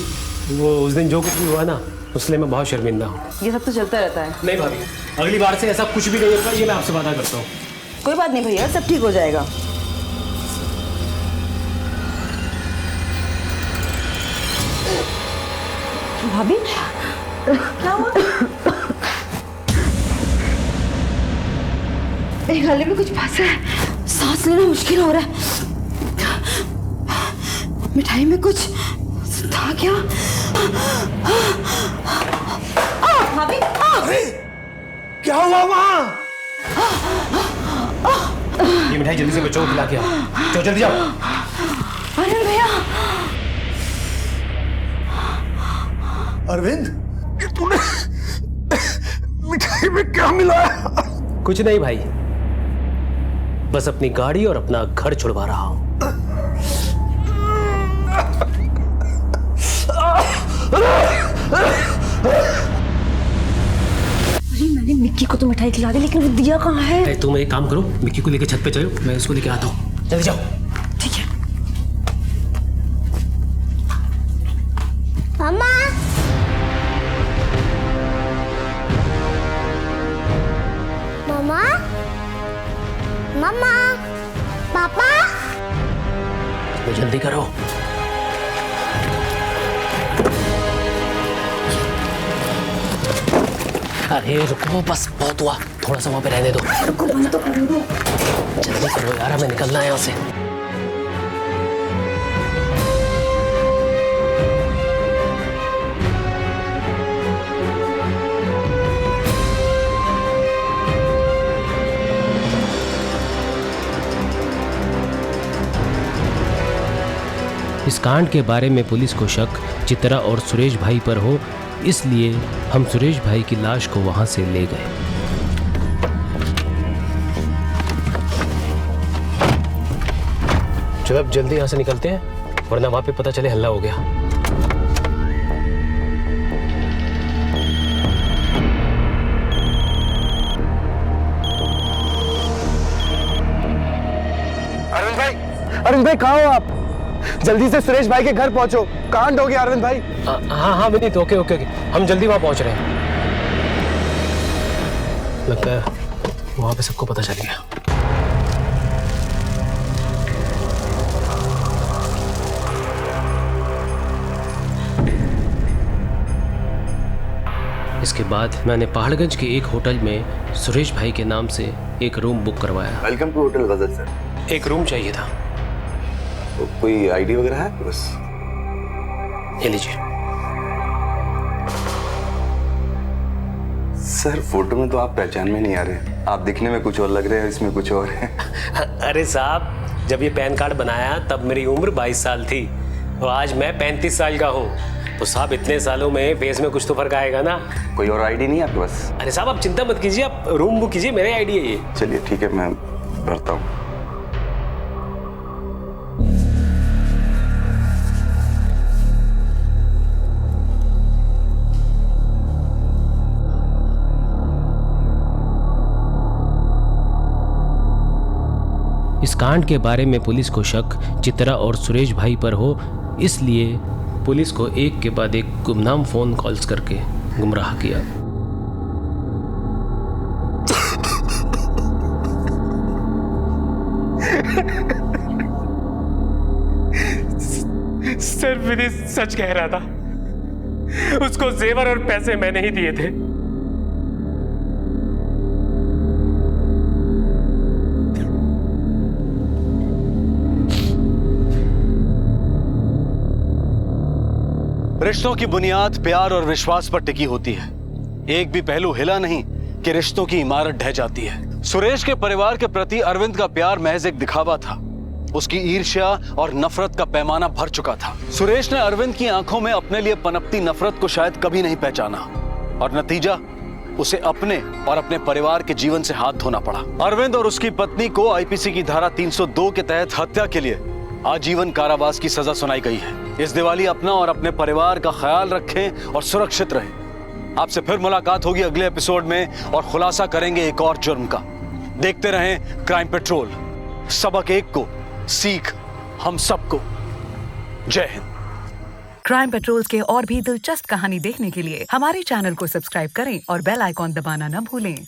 वो उस दिन जो कुछ भी हुआ ना, उसलिए मैं बहुत शर्मिंदा हूँ। ये सब तो चलता रहता है। नहीं भाभी, अगली बार से ऐसा कुछ भी नहीं होगा, ये मैं आपसे वादा करता हूँ। कोई बात नहीं भैया, सब ठीक हो जाएगा। भाभी क्या हुआ? मेरे गले में कुछ फंसा है, सांस लेना मुश्किल हो रहा है। मिठाई में कुछ था क्या? भाभी, क्या हुआ वहां? ये मिठाई जल्दी से बच्चों को खिला के आओ। चलो जल्दी जाओ। अरे भैया। अरविंद, तूने मिठाई में क्या मिलाया? कुछ नहीं भाई, बस अपनी गाड़ी और अपना घर छुड़वा रहा हूं। विक्की को तो मिठाई खिला दे, लेकिन वो दिया कहाँ है? तुम एक काम करो, विक्की को लेके छत पे चलो, मैं उसको लेके आता हूँ। जल्दी जाओ। ठीक है। मामा मामा मामा पापा तो जल्दी करो। अरे रुको, बस बहुत हुआ, थोड़ा सा वहां पे रहने दो। रुको, बंद तो करो। जल्दी करो यार, हमें निकलना है यहाँ से। इस कांड के बारे में पुलिस को शक चित्रा और सुरेश भाई पर हो, इसलिए हम सुरेश भाई की लाश को वहां से ले गए। चलो अब जल्दी यहां से निकलते हैं, वरना वहां पे पता चले हल्ला हो गया। अरविंद भाई कहाँ हो आप? जल्दी से सुरेश भाई के घर पहुंचो, कांड हो गया अरविंद भाई। हाँ विनीत, ओके ओके, हम जल्दी वहां पहुंच रहे हैं। लगता है वहां पे सबको पता चल गया। इसके बाद मैंने पहाड़गंज के एक होटल में सुरेश भाई के नाम से एक रूम बुक करवाया। वेलकम टू होटल गजल सर। एक रूम चाहिए था। तो कोई आईडी वगैरह है? बस ये लीजिए। सर फोटो में तो आप पहचान में नहीं आ रहे, आप दिखने में कुछ और लग रहे हैं, इसमें कुछ और है। अरे साहब, जब ये पैन कार्ड बनाया तब मेरी उम्र 22 साल थी और आज मैं 35 साल का हूँ, तो साहब इतने सालों में फेस में कुछ तो फर्क आएगा ना। कोई और आईडी नहीं है आपके पास? अरे साहब आप चिंता मत कीजिए, आप रूम बुक कीजिए, मेरे आईडी है ये। चलिए ठीक है, मैं भरता हूँ। इस कांड के बारे में पुलिस को शक चित्रा और सुरेश भाई पर हो, इसलिए पुलिस को एक के बाद एक गुमनाम फोन कॉल्स करके गुमराह किया। सर विनीत सच कह रहा था, उसको जेवर और पैसे मैंने ही दिए थे। रिश्तों की बुनियाद प्यार और विश्वास पर टिकी होती है। एक भी पहलू हिला नहीं कि रिश्तों की इमारत ढह जाती है। सुरेश के परिवार के प्रति अरविंद का प्यार महज एक दिखावा था। उसकी ईर्ष्या और नफरत का पैमाना भर चुका था। सुरेश ने अरविंद की आंखों में अपने लिए पनपती नफरत को शायद कभी नहीं पहचाना और नतीजा उसे अपने और अपने परिवार के जीवन से हाथ धोना पड़ा। अरविंद और उसकी पत्नी को आईपीसी की धारा 302 के तहत हत्या के लिए आजीवन कारावास की सजा सुनाई गई है। इस दिवाली अपना और अपने परिवार का ख्याल रखें और सुरक्षित रहें। आपसे फिर मुलाकात होगी अगले एपिसोड में और खुलासा करेंगे एक और जुर्म का। देखते रहें क्राइम पेट्रोल, सबक एक को, सीख हम सबको। जय हिंद। क्राइम पेट्रोल के और भी दिलचस्प कहानी देखने के लिए हमारे चैनल को सब्सक्राइब करें और बेल आइकॉन दबाना न भूलें।